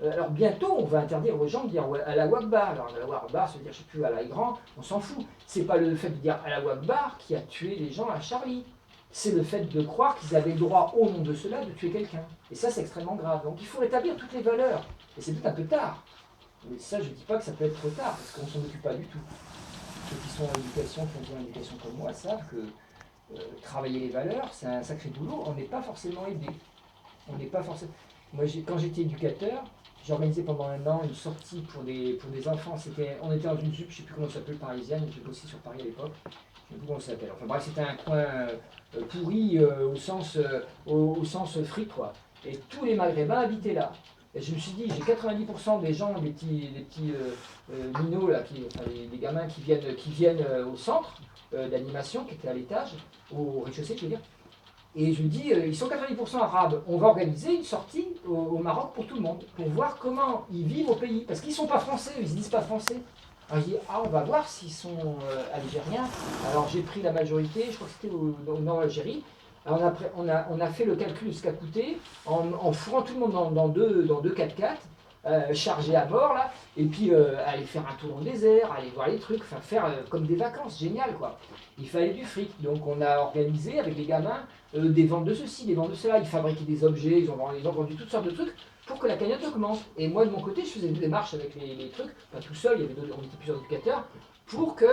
alors bientôt, on va interdire aux gens de dire Allah Akbar. Alors Allah Akbar, ça veut dire, je ne sais plus, Allah est grand, on s'en fout. C'est pas le fait de dire Allah Akbar qui a tué les gens à Charlie. C'est le fait de croire qu'ils avaient le droit, au nom de cela, de tuer quelqu'un. Et ça, c'est extrêmement grave. Donc il faut rétablir toutes les valeurs. Et c'est peut-être un peu tard. Mais ça, je ne dis pas que ça peut être trop tard, parce qu'on ne s'en occupe pas du tout. ceux qui sont en éducation, qui ont été en éducation comme moi, savent que travailler les valeurs, c'est un sacré boulot. On n'est pas forcément aidé. On n'est pas forcément... Moi, quand j'étais éducateur, j'ai organisé pendant 1 an une sortie pour des enfants. On était dans une ZUP, je ne sais plus comment ça s'appelle, parisienne. J'ai bossé sur Paris à l'époque. Je ne sais plus comment ça s'appelle. Enfin bref, c'était un coin pourri au sens fric, quoi. Et tous les Maghrébins habitaient là. Et je me suis dit, j'ai 90% des gens, des petits minots, là, des gamins qui viennent au centre d'animation, qui était à l'étage, au rez-de-chaussée, je veux dire. Et je me dis, ils sont 90% arabes. On va organiser une sortie au Maroc pour tout le monde, pour voir comment ils vivent au pays. Parce qu'ils ne sont pas français, ils ne se disent pas français. Alors je dis, on va voir s'ils sont algériens. Alors j'ai pris la majorité, je crois que c'était au nord d'Algérie. Alors on a fait le calcul de ce qu'a coûté en fourrant tout le monde dans deux 4x4, chargés à bord, là, et puis aller faire un tour dans le désert, aller voir les trucs, enfin faire comme des vacances, génial quoi. Il fallait du fric, donc on a organisé avec les gamins des ventes de ceci, des ventes de cela, ils fabriquaient des objets, ils ont vendu toutes sortes de trucs pour que la cagnotte augmente. Et moi de mon côté, je faisais des démarches avec les trucs, pas tout seul, on était plusieurs éducateurs, pour que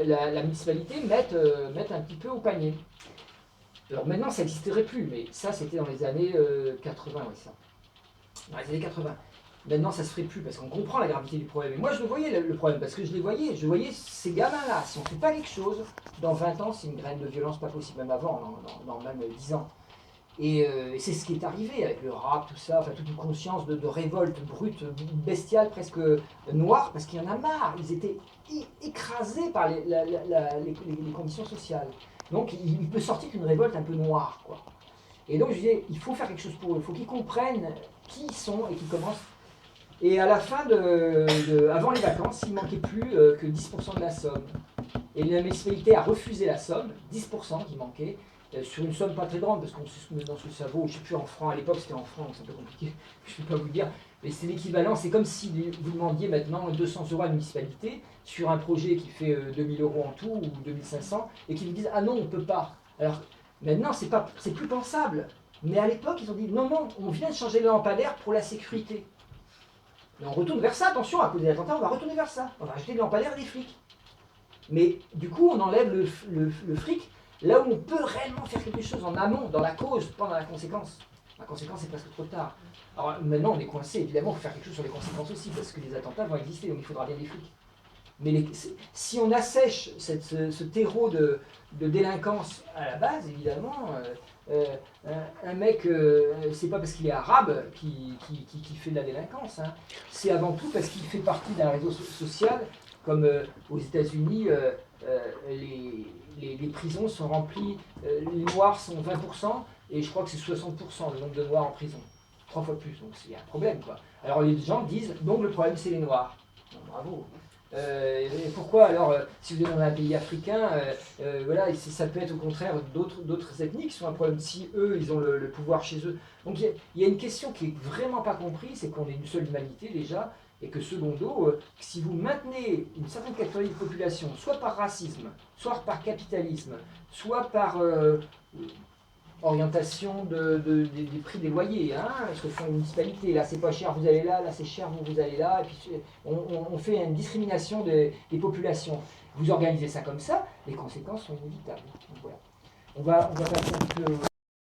la municipalité mette un petit peu au panier. Alors maintenant, ça n'existerait plus, mais ça, c'était dans les années 80, oui, ça. Dans les années 80. Maintenant, ça ne se ferait plus, parce qu'on comprend la gravité du problème. Et moi, je le voyais, le problème, parce que je voyais ces gamins-là. Si on ne fait pas quelque chose, dans 20 ans, c'est une graine de violence pas possible, même avant, dans même 10 ans. Et c'est ce qui est arrivé avec le rap, tout ça, enfin toute une conscience de révolte brute, bestiale, presque noire, parce qu'il y en a marre. Ils étaient écrasés par les conditions sociales. Donc il peut sortir qu'une révolte un peu noire, quoi. Et donc je disais, il faut faire quelque chose pour eux, il faut qu'ils comprennent qui ils sont et qu'ils commencent. Et à la fin avant les vacances, il ne manquait plus que 10% de la somme. Et la municipalité a refusé la somme, 10% qui manquait, sur une somme pas très grande, parce qu'on se met dans ce cerveau, je ne sais plus en francs, à l'époque c'était en francs, donc c'est un peu compliqué, je ne peux pas vous le dire, mais c'est l'équivalent, c'est comme si vous demandiez maintenant 200 € à la municipalité sur un projet qui fait 2000 € en tout, ou 2500, et qui vous disent, ah non, on ne peut pas. Alors maintenant, c'est plus pensable, mais à l'époque, ils ont dit, non, on vient de changer le lampadaire pour la sécurité. Et on retourne vers ça, attention, à cause des attentats, on va retourner vers ça, on va acheter le lampadaire des flics. Mais du coup, on enlève le fric, là où on peut réellement faire quelque chose en amont, dans la cause, pas dans la conséquence. La conséquence, c'est presque trop tard. Alors maintenant, on est coincé, évidemment, il faut faire quelque chose sur les conséquences aussi, parce que les attentats vont exister, donc il faudra bien des flics. Mais si on assèche ce terreau de délinquance à la base, évidemment, un mec, c'est pas parce qu'il est arabe qui fait de la délinquance, hein. C'est avant tout parce qu'il fait partie d'un réseau social, comme aux États-Unis, les prisons sont remplies, les noirs sont 20%, et je crois que c'est 60% le nombre de noirs en prison. 3 fois plus, donc il y a un problème, quoi. Alors les gens disent, donc le problème c'est les noirs. Bon, bravo. Et pourquoi alors, si vous êtes dans un pays africain, voilà, ça peut être au contraire d'autres ethnies qui sont un problème, si eux, ils ont le pouvoir chez eux. Donc il y a une question qui est vraiment pas comprise, c'est qu'on est une seule humanité déjà, et que secondo, si vous maintenez une certaine catégorie de population, soit par racisme, soit par capitalisme, soit par orientation des prix des loyers, hein, ce que font les municipalités, là c'est pas cher, vous allez là c'est cher, vous allez là, et puis on fait une discrimination des populations. Vous organisez ça comme ça, les conséquences sont inévitables. Donc, voilà. On va passer un peu